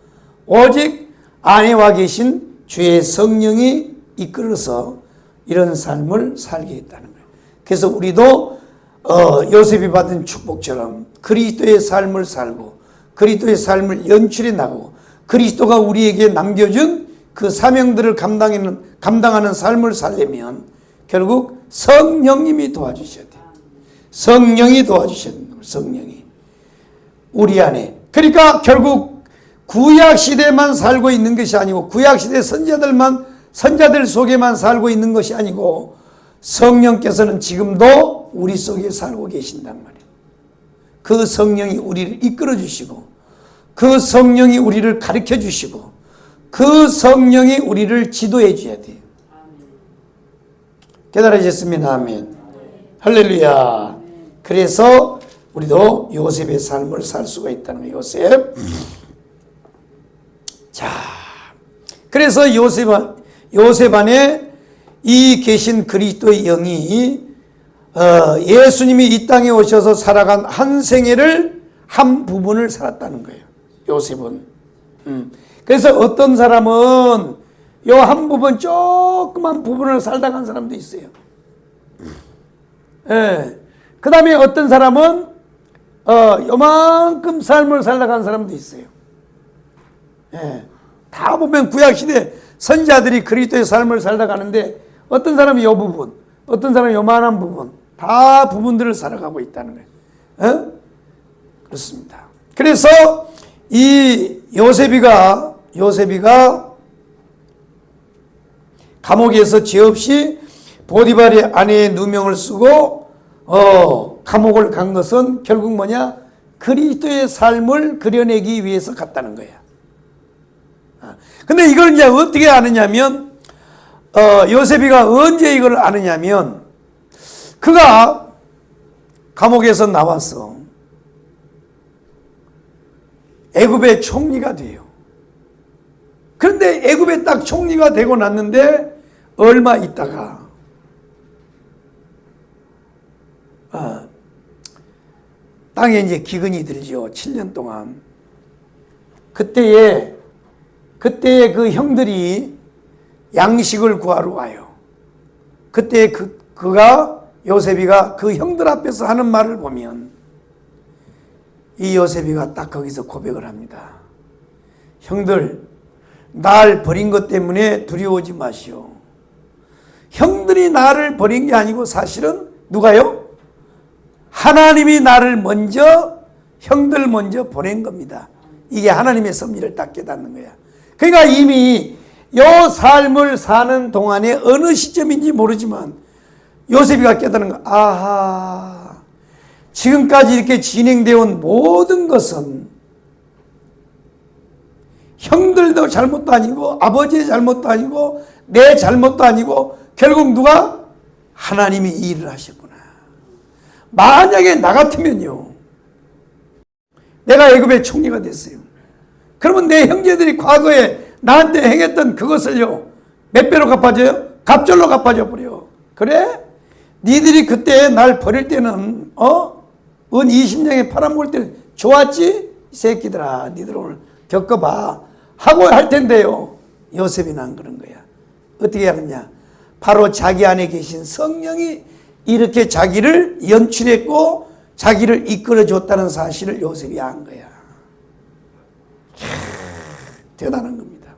오직 안에 와 계신 주의 성령이 이끌어서 이런 삶을 살게 했다는 거예요. 그래서 우리도 요셉이 받은 축복처럼 그리스도의 삶을 살고 그리스도의 삶을 연출해 나가고 그리스도가 우리에게 남겨준 그 사명들을 감당하는 삶을 살려면 결국 성령님이 도와주셔야 돼요. 성령이 도와주셔야 됩니다. 성령이 우리 안에. 그러니까 결국 구약시대만 살고 있는 것이 아니고 구약시대 선자들 속에만 살고 있는 것이 아니고 성령께서는 지금도 우리 속에 살고 계신단 말이에요. 그 성령이 우리를 이끌어 주시고 그 성령이 우리를 가르쳐 주시고 그 성령이 우리를 지도해 줘야 돼요. 깨달아졌습니다. 아멘. 할렐루야. 그래서 우리도 요셉의 삶을 살 수가 있다는 거예요. 자, 그래서 요셉 안에 이 계신 그리스도의 영이 예수님이 이 땅에 오셔서 살아간 한 생애를 한 부분을 살았다는 거예요. 요셉은. 그래서 어떤 사람은 요 한 부분 조그만 부분을 살다 간 사람도 있어요. 그 다음에 어떤 사람은 요만큼 삶을 살다 간 사람도 있어요. 다 보면 구약시대 선자들이 그리스도의 삶을 살다 가는데 어떤 사람이 요 부분, 어떤 사람이 요만한 부분, 다 부분들을 살아가고 있다는 거예요. 그렇습니다. 그래서 이 요셉이가 감옥에서 죄 없이 보디발의 아내의 누명을 쓰고 감옥을 간 것은 결국 뭐냐? 그리스도의 삶을 그려내기 위해서 갔다는 거야. 근데 이걸 이제 어떻게 아느냐면 요셉이가 언제 이걸 아느냐면 그가 감옥에서 나와서 애굽의 총리가 돼요. 그런데 애굽에 딱 총리가 되고 났는데 얼마 있다가 땅에 이제 기근이 들죠. 7년 동안. 그때에 그 형들이 양식을 구하러 와요. 그때 요셉이가 그 형들 앞에서 하는 말을 보면 이 요셉이가 딱 거기서 고백을 합니다. 형들, 날 버린 것 때문에 두려워하지 마시오. 형들이 나를 버린 게 아니고 사실은 누가요? 하나님이 나를 형들 먼저 보낸 겁니다. 이게 하나님의 섭리를 딱 깨닫는 거야. 그러니까 이미 요 삶을 사는 동안에 어느 시점인지 모르지만 요셉이가 깨닫는 거. 아하, 지금까지 이렇게 진행되어 온 모든 것은 형들도 잘못도 아니고 아버지의 잘못도 아니고 내 잘못도 아니고 결국 누가? 하나님이 이 일을 하셨구나. 만약에 나 같으면요, 내가 애굽의 총리가 됐어요. 그러면 내 형제들이 과거에 나한테 행했던 그것을요, 몇 배로 갚아줘요? 갑절로 갚아줘 버려. 그래? 니들이 그때 날 버릴 때는 은 20냥에 팔아먹을 때는 좋았지? 이 새끼들아, 니들 오늘 겪어봐 하고 할 텐데요, 요셉이는 안 그런 거야. 어떻게 하느냐? 바로 자기 안에 계신 성령이 이렇게 자기를 연출했고 자기를 이끌어줬다는 사실을 요셉이 안 거야. 대단한 겁니다.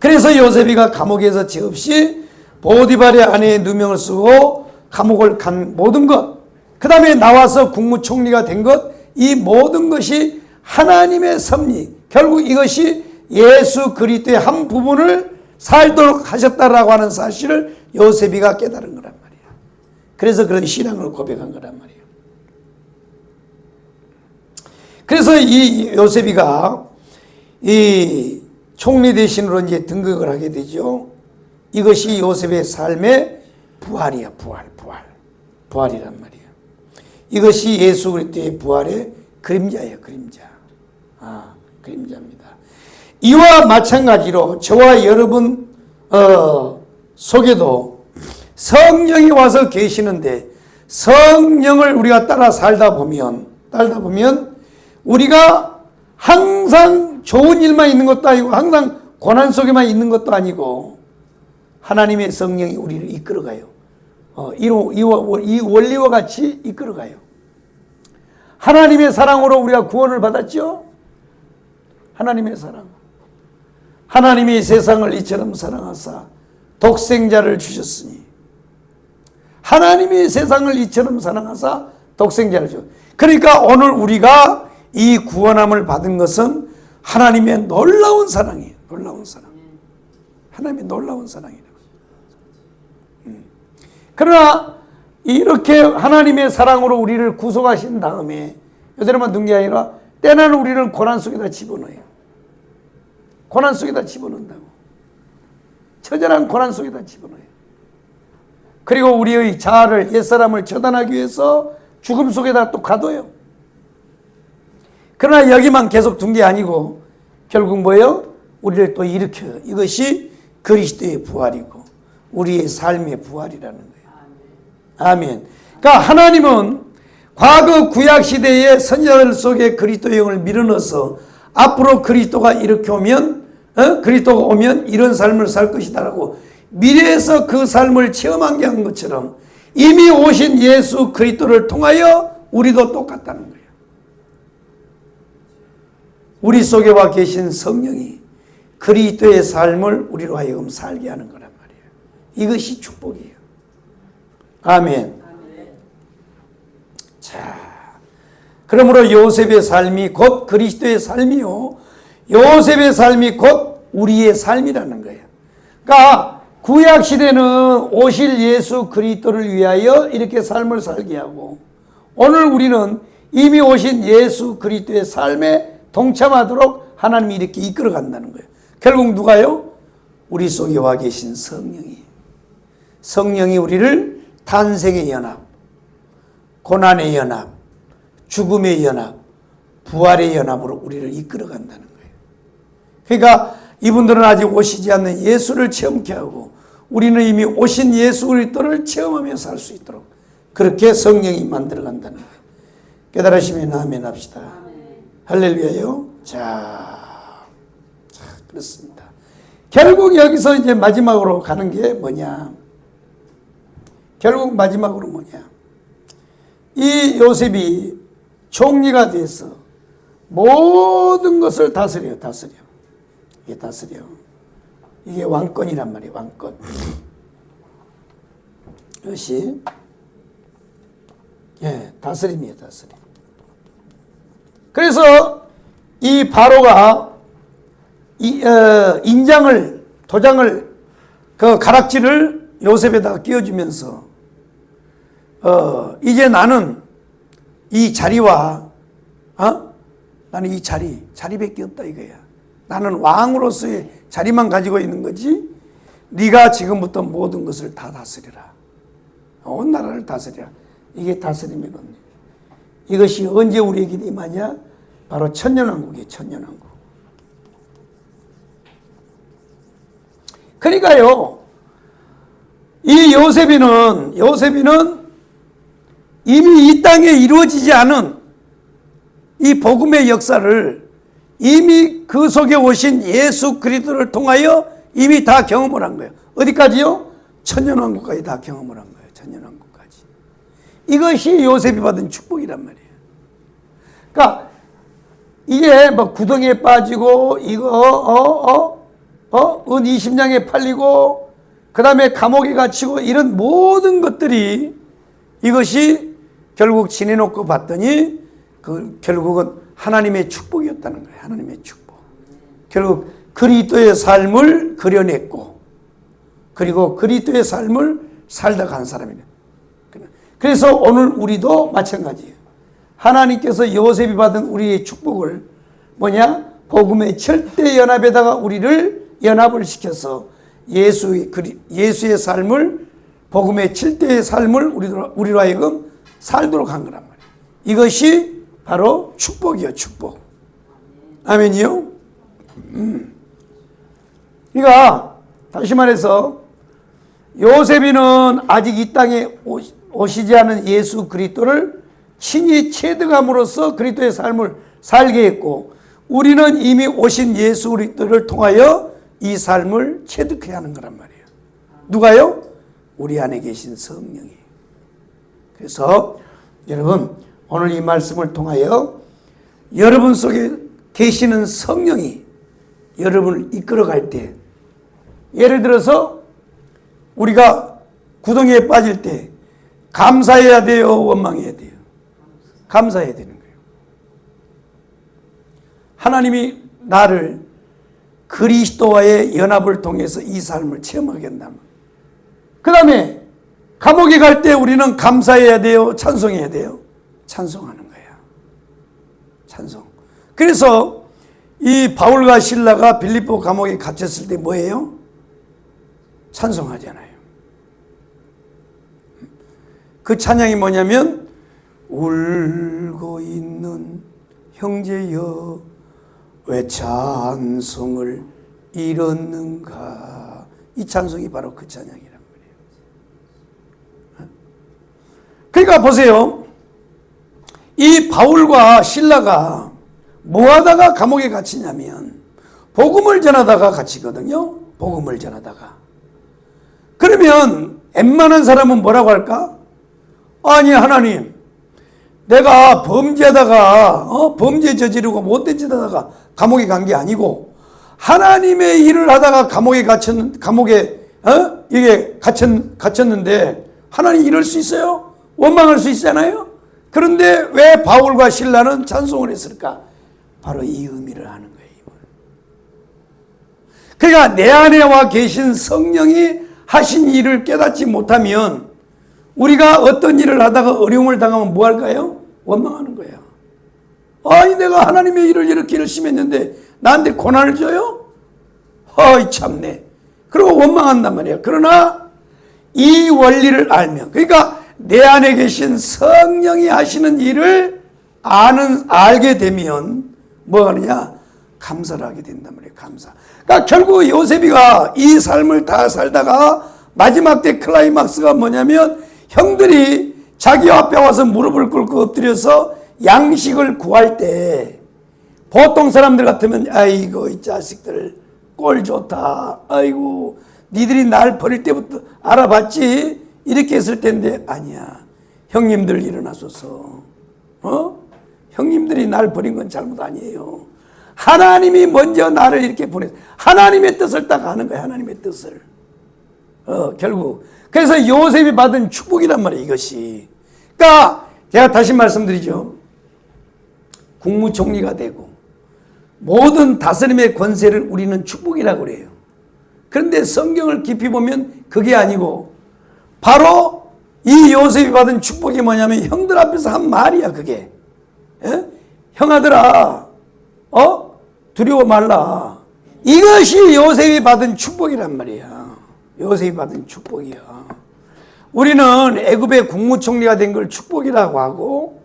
그래서 요셉이가 감옥에서 죄 없이 보디발의 아내의 누명을 쓰고 감옥을 간 모든 것, 그 다음에 나와서 국무총리가 된 것, 이 모든 것이 하나님의 섭리, 결국 이것이 예수 그리스도의 한 부분을 살도록 하셨다라고 하는 사실을 요셉이가 깨달은 거란 말이야. 그래서 그런 신앙을 고백한 거란 말이에요. 그래서 이 요셉이가 이 총리 대신으로 이제 등극을 하게 되죠. 이것이 요셉의 삶의 부활이야. 부활이란 말이에요. 이것이 예수 그리스도의 부활의 그림자예요. 그림자입니다. 이와 마찬가지로 저와 여러분 속에도 성령이 와서 계시는데, 성령을 우리가 따라 살다 보면 우리가 항상 좋은 일만 있는 것도 아니고 항상 고난 속에만 있는 것도 아니고 하나님의 성령이 우리를 이끌어가요. 이 원리와 같이 이끌어가요. 하나님의 사랑으로 우리가 구원을 받았죠. 하나님의 사랑. 하나님이 세상을 이처럼 사랑하사 독생자를 주셨으니, 하나님이 세상을 이처럼 사랑하사 독생자를 주셨으니, 그러니까 오늘 우리가 이 구원함을 받은 것은 하나님의 놀라운 사랑이에요. 놀라운 사랑. 하나님의 놀라운 사랑이라고. 그러나 이렇게 하나님의 사랑으로 우리를 구속하신 다음에 여대로만 둔 게 아니라 때나는 우리를 고난 속에다 집어넣어요. 고난 속에다 집어넣는다고. 처절한 고난 속에다 집어넣어요. 그리고 우리의 자아를, 옛사람을 처단하기 위해서 죽음 속에다 또 가둬요. 그러나 여기만 계속 둔 게 아니고 결국 뭐예요? 우리를 또 일으켜요. 이것이 그리스도의 부활이고 우리의 삶의 부활이라는 거예요. 아멘. 그러니까 하나님은 과거 구약 시대의 선지자들 속에 그리스도의 영을 밀어넣어서 앞으로 그리스도가 이렇게 오면 그리스도가 오면 이런 삶을 살 것이다라고 미래에서 그 삶을 체험하게 한 것처럼 이미 오신 예수 그리스도를 통하여 우리도 똑같다는 거예요. 우리 속에 와 계신 성령이 그리스도의 삶을 우리로 하여금 살게 하는 거란 말이에요. 이것이 축복이에요. 아멘. 자, 그러므로 요셉의 삶이 곧 그리스도의 삶이요, 요셉의 삶이 곧 우리의 삶이라는 거예요. 그러니까 구약 시대는 오실 예수 그리스도를 위하여 이렇게 삶을 살게 하고, 오늘 우리는 이미 오신 예수 그리스도의 삶에 동참하도록 하나님이 이렇게 이끌어 간다는 거예요. 결국 누가요? 우리 속에 와 계신 성령이 우리를 탄생의 연합, 고난의 연합, 죽음의 연합, 부활의 연합으로 우리를 이끌어 간다는 거예요. 그러니까 이분들은 아직 오시지 않는 예수를 체험케 하고 우리는 이미 오신 예수 그리스도를 체험하며 살 수 있도록 그렇게 성령이 만들어 간다는 거예요. 깨달으시면 아멘 합시다. 할렐루야요. 자, 그렇습니다. 결국 여기서 이제 마지막으로 가는 게 뭐냐? 결국 마지막으로 뭐냐? 이 요셉이 총리가 돼서 모든 것을 다스려요. 이게 다스려. 이게 왕권이란 말이에요. 왕권. 이것이 다스림이에요. 다스림. 그래서 이 바로가 인장을, 도장을, 그 가락지를 요셉에다가 끼워주면서 이제 나는 이 자리와 나는 이 자리밖에 없다 이거야. 나는 왕으로서의 자리만 가지고 있는 거지 네가 지금부터 모든 것을 다 다스리라. 온 나라를 다스리라. 이게 다스림의 법리. 이것이 언제 우리에게 임하냐? 바로 천년왕국이에요. 천년왕국. 그러니까요, 이 요셉이는 이미 이 땅에 이루어지지 않은 이 복음의 역사를 이미 그 속에 오신 예수 그리스도를 통하여 이미 다 경험을 한 거예요. 어디까지요? 천년왕국까지 다 경험을 한 거예요. 천년왕국까지. 이것이 요셉이 받은 축복이란 말이에요. 그러니까 이게 뭐 구덩이에 빠지고 이거 은 20냥에 팔리고 그 다음에 감옥에 갇히고 이런 모든 것들이 이것이 결국 지내놓고 봤더니 그 결국은 하나님의 축복이었다는 거예요. 하나님의 축복. 결국 그리스도의 삶을 그려냈고 그리고 그리스도의 삶을 살다 간 사람이에요. 그래서 오늘 우리도 마찬가지예요. 하나님께서 요셉이 받은 우리의 축복을 뭐냐? 복음의 절대 연합에다가 우리를 연합을 시켜서 예수의 삶을 복음의 절대의 삶을 우리로 하여금 살도록 한 거란 말이에요. 이것이 바로 축복이요, 축복. 아멘이요? 그러니까 다시 말해서 요셉이는 아직 이 땅에 오시지 않은 예수 그리스도를 친히 체득함으로써 그리스도의 삶을 살게 했고, 우리는 이미 오신 예수 그리스도를 통하여 이 삶을 체득해야 하는 거란 말이에요. 누가요? 우리 안에 계신 성령이. 그래서 여러분, 오늘 이 말씀을 통하여 여러분 속에 계시는 성령이 여러분을 이끌어갈 때, 예를 들어서 우리가 구덩이에 빠질 때 감사해야 돼요, 원망해야 돼요? 감사해야 되는 거예요. 하나님이 나를 그리스도와의 연합을 통해서 이 삶을 체험하게 한다면, 그 다음에 감옥에 갈 때 우리는 감사해야 돼요, 찬송해야 돼요? 찬송하는 거야. 찬송. 그래서 이 바울과 실라가 빌립보 감옥에 갇혔을 때 뭐예요? 찬송하잖아요. 그 찬양이 뭐냐면 울고 있는 형제여 왜 찬송을 잃었는가. 이 찬송이 바로 그 찬양이란 말이에요. 그러니까 보세요. 이 바울과 실라가 뭐하다가 감옥에 갇히냐면 복음을 전하다가 갇히거든요. 복음을 전하다가. 그러면 웬만한 사람은 뭐라고 할까? 아니 하나님, 내가 범죄하다가 범죄 저지르고 못된 짓 하다가 감옥에 간 게 아니고 하나님의 일을 하다가 감옥에 이게 갇혔는데 하나님 이럴 수 있어요? 원망할 수 있잖아요. 그런데 왜 바울과 실라는 찬송을 했을까? 바로 이 의미를 하는 거예요. 그러니까 내 안에 와 계신 성령이 하신 일을 깨닫지 못하면 우리가 어떤 일을 하다가 어려움을 당하면 뭐 할까요? 원망하는 거야. 아니 내가 하나님의 일을 이렇게 열심히 했는데 나한테 고난을 줘요? 어이 참네. 그리고 원망한단 말이야. 그러나 이 원리를 알면, 그러니까 내 안에 계신 성령이 하시는 일을 알게 되면 뭐 하느냐? 감사를 하게 된단 말이에요. 감사. 그러니까 결국 요셉이가 이 삶을 다 살다가 마지막 때 클라이막스가 뭐냐면 형들이 자기 앞에 와서 무릎을 꿇고 엎드려서 양식을 구할 때 보통 사람들 같으면 아이고 이 자식들 꼴 좋다, 아이고 니들이 날 버릴 때부터 알아봤지, 이렇게 했을 텐데 아니야. 형님들 일어나소서. 형님들이 날 버린 건 잘못 아니에요. 하나님이 먼저 나를 이렇게 보냈어. 하나님의 뜻을 딱 아는 거야. 하나님의 뜻을. 결국 그래서 요셉이 받은 축복이란 말이에요. 이것이. 그러니까 제가 다시 말씀드리죠. 국무총리가 되고 모든 다스림의 권세를 우리는 축복이라고 그래요. 그런데 성경을 깊이 보면 그게 아니고 바로 이 요셉이 받은 축복이 뭐냐면 형들 앞에서 한 말이야. 그게 형아들아 두려워 말라. 이것이 요셉이 받은 축복이란 말이야. 요셉이 받은 축복이야. 우리는 애굽의 국무총리가 된 걸 축복이라고 하고,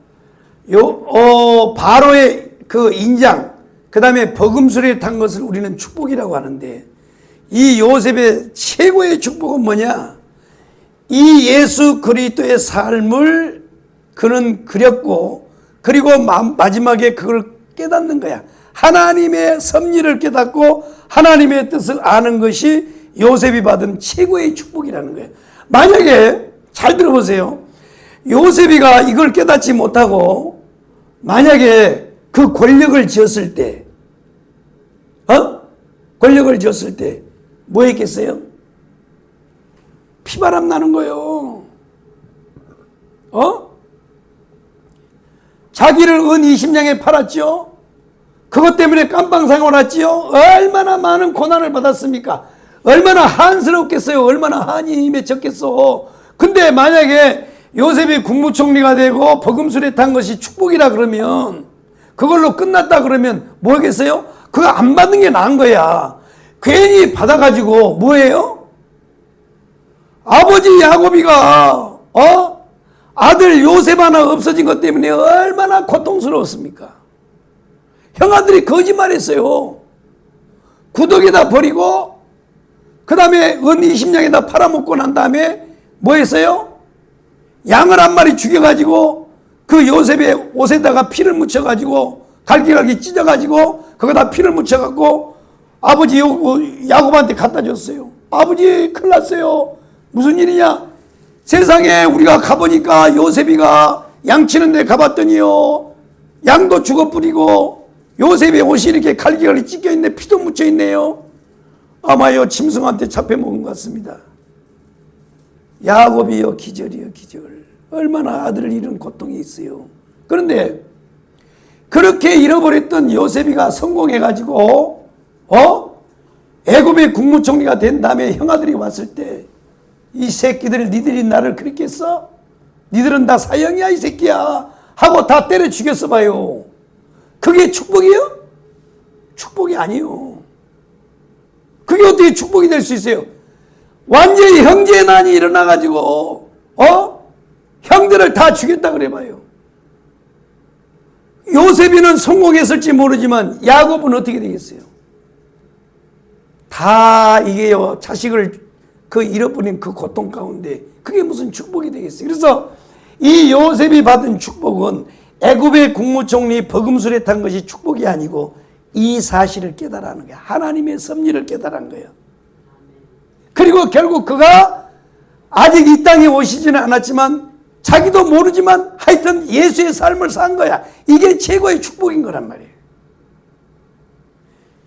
바로의 그 인장, 그 다음에 버금술에 탄 것을 우리는 축복이라고 하는데, 이 요셉의 최고의 축복은 뭐냐? 이 예수 그리스도의 삶을 그는 그렸고, 그리고 마지막에 그걸 깨닫는 거야. 하나님의 섭리를 깨닫고 하나님의 뜻을 아는 것이 요셉이 받은 최고의 축복이라는 거예요. 만약에 잘 들어보세요. 요셉이가 이걸 깨닫지 못하고 만약에 그 권력을 쥐었을 때, 권력을 쥐었을 때 뭐 했겠어요? 피바람 나는 거예요. 자기를 은 20냥에 팔았죠. 그것 때문에 깜빵상을 왔지요. 얼마나 많은 고난을 받았습니까? 얼마나 한스럽겠어요. 얼마나 한이 맺혔겠어. 근데 만약에 요셉이 국무총리가 되고 버금술에 탄 것이 축복이라 그러면, 그걸로 끝났다 그러면 뭐겠어요? 그거 안 받는 게 나은 거야. 괜히 받아가지고 뭐예요? 아버지 야곱이가 아들 요셉 하나 없어진 것 때문에 얼마나 고통스러웠습니까? 형아들이 거짓말했어요. 구덕에다 버리고 그 다음에 은 20냥에다 팔아먹고 난 다음에 뭐 했어요? 양을 한 마리 죽여가지고 그 요셉의 옷에다가 피를 묻혀가지고 갈기갈기 찢어가지고 거기다 피를 묻혀갖고 아버지 야곱한테 갖다 줬어요. 아버지 큰일 났어요. 무슨 일이냐? 세상에 우리가 가보니까 요셉이가 양치는 데 가봤더니요, 양도 죽어 뿌리고 요셉의 옷이 이렇게 갈기갈기 찢겨있네. 피도 묻혀있네요. 아마요 짐승한테 잡혀먹은 것 같습니다. 야곱이요 기절이요 기절. 얼마나 아들을 잃은 고통이 있어요. 그런데 그렇게 잃어버렸던 요셉이가 성공해가지고 애굽의 국무총리가 된 다음에 형아들이 왔을 때, 이 새끼들 니들이 나를 그렇게 했어? 니들은 다 사형이야 이 새끼야 하고 다 때려 죽였어 봐요. 그게 축복이요? 축복이 아니요. 그게 어떻게 축복이 될 수 있어요? 완전히 형제난이 일어나가지고 형들을 다 죽였다 그래 봐요. 요셉이는 성공했을지 모르지만 야곱은 어떻게 되겠어요? 다 이게요, 자식을 잃어버린 그 고통 가운데 그게 무슨 축복이 되겠어요? 그래서 이 요셉이 받은 축복은 애굽의 국무총리 버금술에 탄 것이 축복이 아니고 이 사실을 깨달아는 거야. 하나님의 섭리를 깨달은 거예요. 그리고 결국 그가 아직 이 땅에 오시지는 않았지만 자기도 모르지만 하여튼 예수의 삶을 산 거야. 이게 최고의 축복인 거란 말이에요.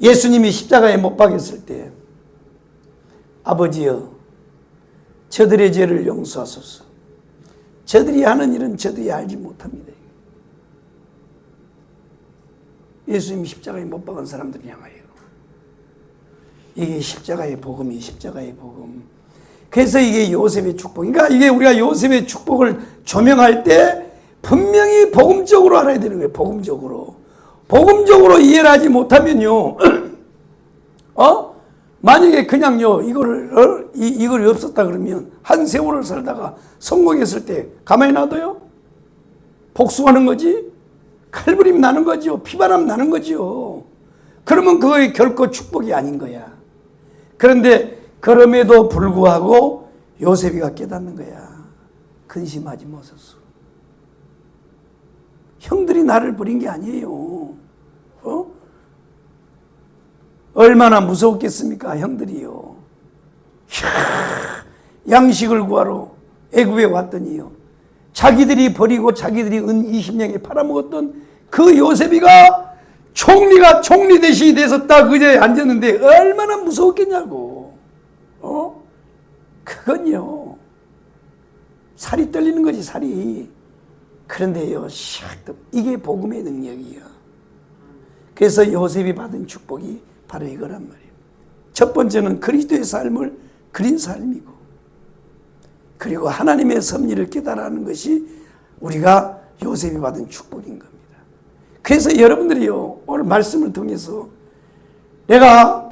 예수님이 십자가에 못 박혔을 때, 아버지여 저들의 죄를 용서하소서. 저들이 하는 일은 저들이 알지 못합니다. 예수님이 십자가에 못 박은 사람들 향하여. 이게 십자가의 복음이 십자가의 복음. 그래서 이게 요셉의 축복. 그러니까 이게 우리가 요셉의 축복을 조명할 때 분명히 복음적으로 알아야 되는 거예요. 복음적으로. 복음적으로 이해를 하지 못하면요, 만약에 그냥요, 이걸 없었다 그러면 한 세월을 살다가 성공했을 때 가만히 놔둬요? 복수하는 거지? 칼부림 나는 거죠. 피바람 나는 거죠. 그러면 그거의 결코 축복이 아닌 거야. 그런데 그럼에도 불구하고 요셉이가 깨닫는 거야. 근심하지 마소서. 형들이 나를 버린 게 아니에요. 얼마나 무서웠겠습니까, 형들이요. 양식을 구하러 애굽에 왔더니요, 자기들이 버리고 자기들이 은 20냥에 팔아먹었던 그 요셉이가 총리 대신이 돼서 딱 의자에 앉았는데 얼마나 무서웠겠냐고. 그건요, 살이 떨리는 거지, 살이. 그런데요, 이게 복음의 능력이야. 그래서 요셉이 받은 축복이 바로 이거란 말이에요. 첫 번째는 그리스도의 삶을 그린 삶이고, 그리고 하나님의 섭리를 깨달아는 것이 우리가 요셉이 받은 축복인 겁니다. 그래서 여러분들이요, 오늘 말씀을 통해서 내가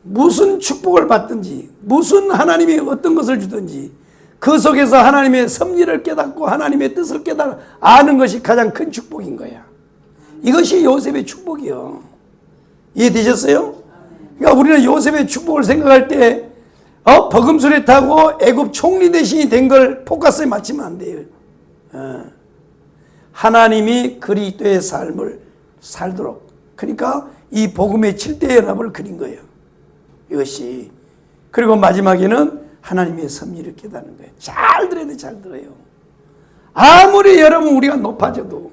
무슨 축복을 받든지, 무슨 하나님이 어떤 것을 주든지 그 속에서 하나님의 섭리를 깨닫고 하나님의 뜻을 깨달아 아는 것이 가장 큰 축복인 거야. 이것이 요셉의 축복이요. 이해되셨어요? 그러니까 우리는 요셉의 축복을 생각할 때 버금술에 타고 애굽 총리 대신이 된 걸 포커스에 맞추면 안 돼요. 하나님이 그리스도의 삶을 살도록, 그러니까 이 복음의 7대 연합을 그린 거예요. 이것이. 그리고 마지막에는 하나님의 섭리를 깨닫는 거예요. 잘 들어야 돼, 잘 들어요. 아무리 여러분 우리가 높아져도,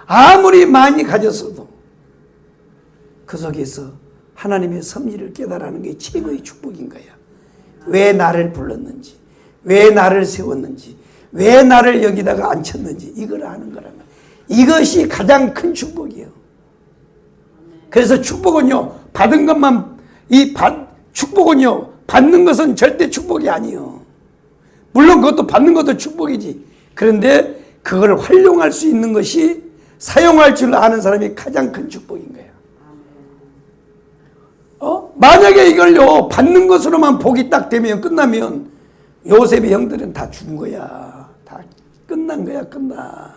아무리 많이 가졌어도 그 속에서 하나님의 섭리를 깨달아는 게 최고의 축복인 거야. 왜 나를 불렀는지, 왜 나를 세웠는지, 왜 나를 여기다가 앉혔는지 이걸 아는 거란 말이야. 이것이 가장 큰 축복이에요. 그래서 축복은요, 받은 것만, 축복은요, 받는 것은 절대 축복이 아니에요. 물론 그것도 받는 것도 축복이지. 그런데 그걸 활용할 수 있는 것이, 사용할 줄 아는 사람이 가장 큰 축복인 거예요. 만약에 이걸요, 받는 것으로만 복이 딱 되면, 끝나면 요셉의 형들은 다 준 거야. 다 끝난 거야, 끝나.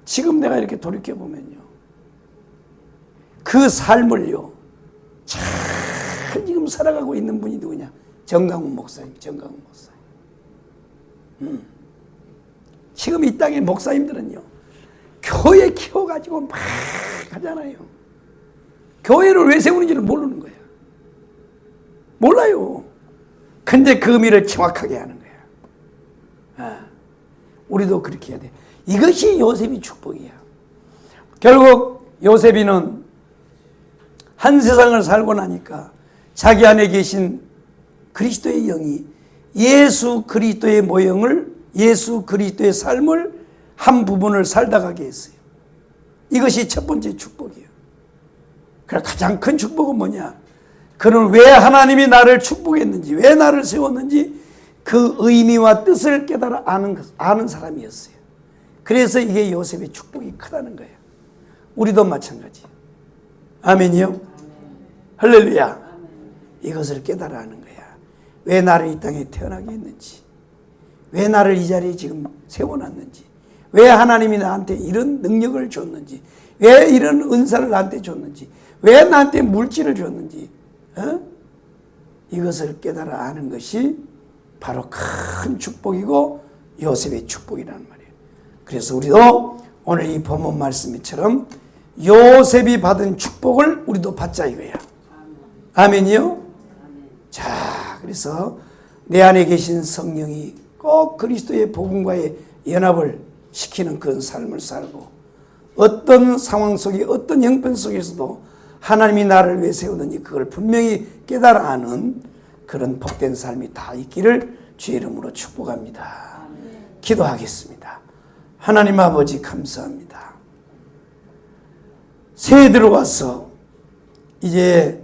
지금 내가 이렇게 돌이켜보면요, 그 삶을요, 잘 지금 살아가고 있는 분이 누구냐? 정강훈 목사님, 정강훈 목사님. 지금 이 땅의 목사님들은요, 교회 키워가지고 막 하잖아요. 교회를 왜 세우는지를 모르는 거야. 몰라요. 근데 그 의미를 정확하게 하는 거야. 우리도 그렇게 해야 돼. 이것이 요셉의 축복이야. 결국 요셉이는 한 세상을 살고 나니까 자기 안에 계신 그리스도의 영이 예수 그리스도의 모형을, 예수 그리스도의 삶을 한 부분을 살다가게 했어요. 이것이 첫 번째 축복이에요. 그래서 가장 큰 축복은 뭐냐? 그는 왜 하나님이 나를 축복했는지, 왜 나를 세웠는지 그 의미와 뜻을 깨달아 아는 사람이었어요. 그래서 이게 요셉의 축복이 크다는 거예요. 우리도 마찬가지. 아멘이요? 할렐루야. 이것을 깨달아 아는 거야. 왜 나를 이 땅에 태어나게 했는지, 왜 나를 이 자리에 지금 세워놨는지, 왜 하나님이 나한테 이런 능력을 줬는지, 왜 이런 은사를 나한테 줬는지, 왜 나한테 물질을 줬는지, 이것을 깨달아 아는 것이 바로 큰 축복이고 요셉의 축복이라는 말이에요. 그래서 우리도 오늘 이 본문 말씀처럼 요셉이 받은 축복을 우리도 받자 이거야. 아멘이요? 자, 그래서 내 안에 계신 성령이 꼭 그리스도의 복음과의 연합을 시키는 그런 삶을 살고, 어떤 상황 속에, 어떤 형편 속에서도 하나님이 나를 왜 세우는지 그걸 분명히 깨달아 아는 그런 복된 삶이 다 있기를 주의 이름으로 축복합니다. 기도하겠습니다. 하나님 아버지 감사합니다. 새해 들어와서 이제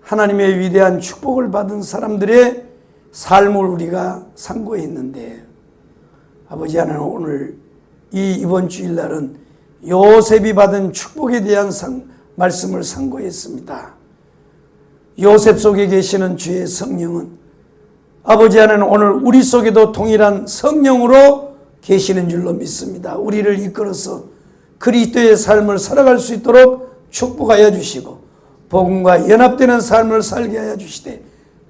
하나님의 위대한 축복을 받은 사람들의 삶을 우리가 상고했는데, 아버지 하나님, 오늘 이번 주일날은 요셉이 받은 축복에 대한 말씀을 상고했습니다. 요셉 속에 계시는 주의 성령은 아버지 하나님, 오늘 우리 속에도 동일한 성령으로 계시는 줄로 믿습니다. 우리를 이끌어서 그리스도의 삶을 살아갈 수 있도록 축복하여 주시고 복음과 연합되는 삶을 살게 하여 주시되,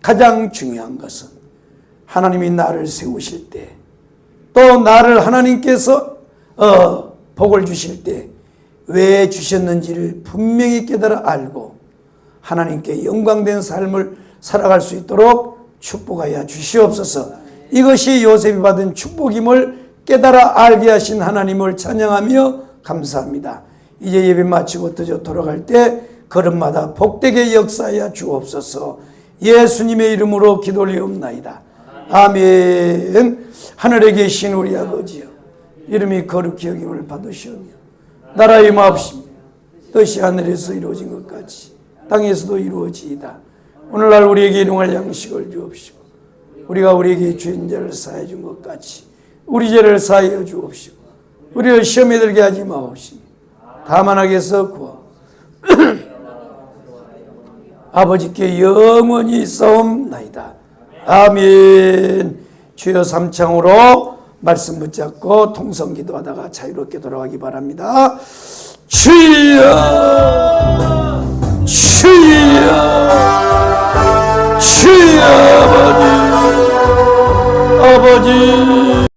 가장 중요한 것은 하나님이 나를 세우실 때, 또 나를 하나님께서 복을 주실 때 왜 주셨는지를 분명히 깨달아 알고 하나님께 영광된 삶을 살아갈 수 있도록 축복하여 주시옵소서. 이것이 요셉이 받은 축복임을 깨달아 알게 하신 하나님을 찬양하며 감사합니다. 이제 예배 마치고 드디어 돌아갈 때 걸음마다 복되게 역사하여 주옵소서. 예수님의 이름으로 기도 올리옵나이다. 아멘. 하늘에 계신 우리 아버지여, 이름이 거룩히 여김을 받으시오며 나라의 마옵시며 뜻이 하늘에서 이루어진 것 같이 땅에서도 이루어지이다. 오늘날 우리에게 일용할 양식을 주옵시고 우리가 우리에게 죄인 자를 사하여 준 것 같이 우리 죄를 사하여 주옵시고 우리를 시험에 들게 하지 마옵시며 다만 악에서 구하옵소서. 아버지께 영원히 있사옵나이다. 아멘. 주여 삼창으로 말씀 붙잡고 통성 기도하다가 자유롭게 돌아가기 바랍니다. 주여 주여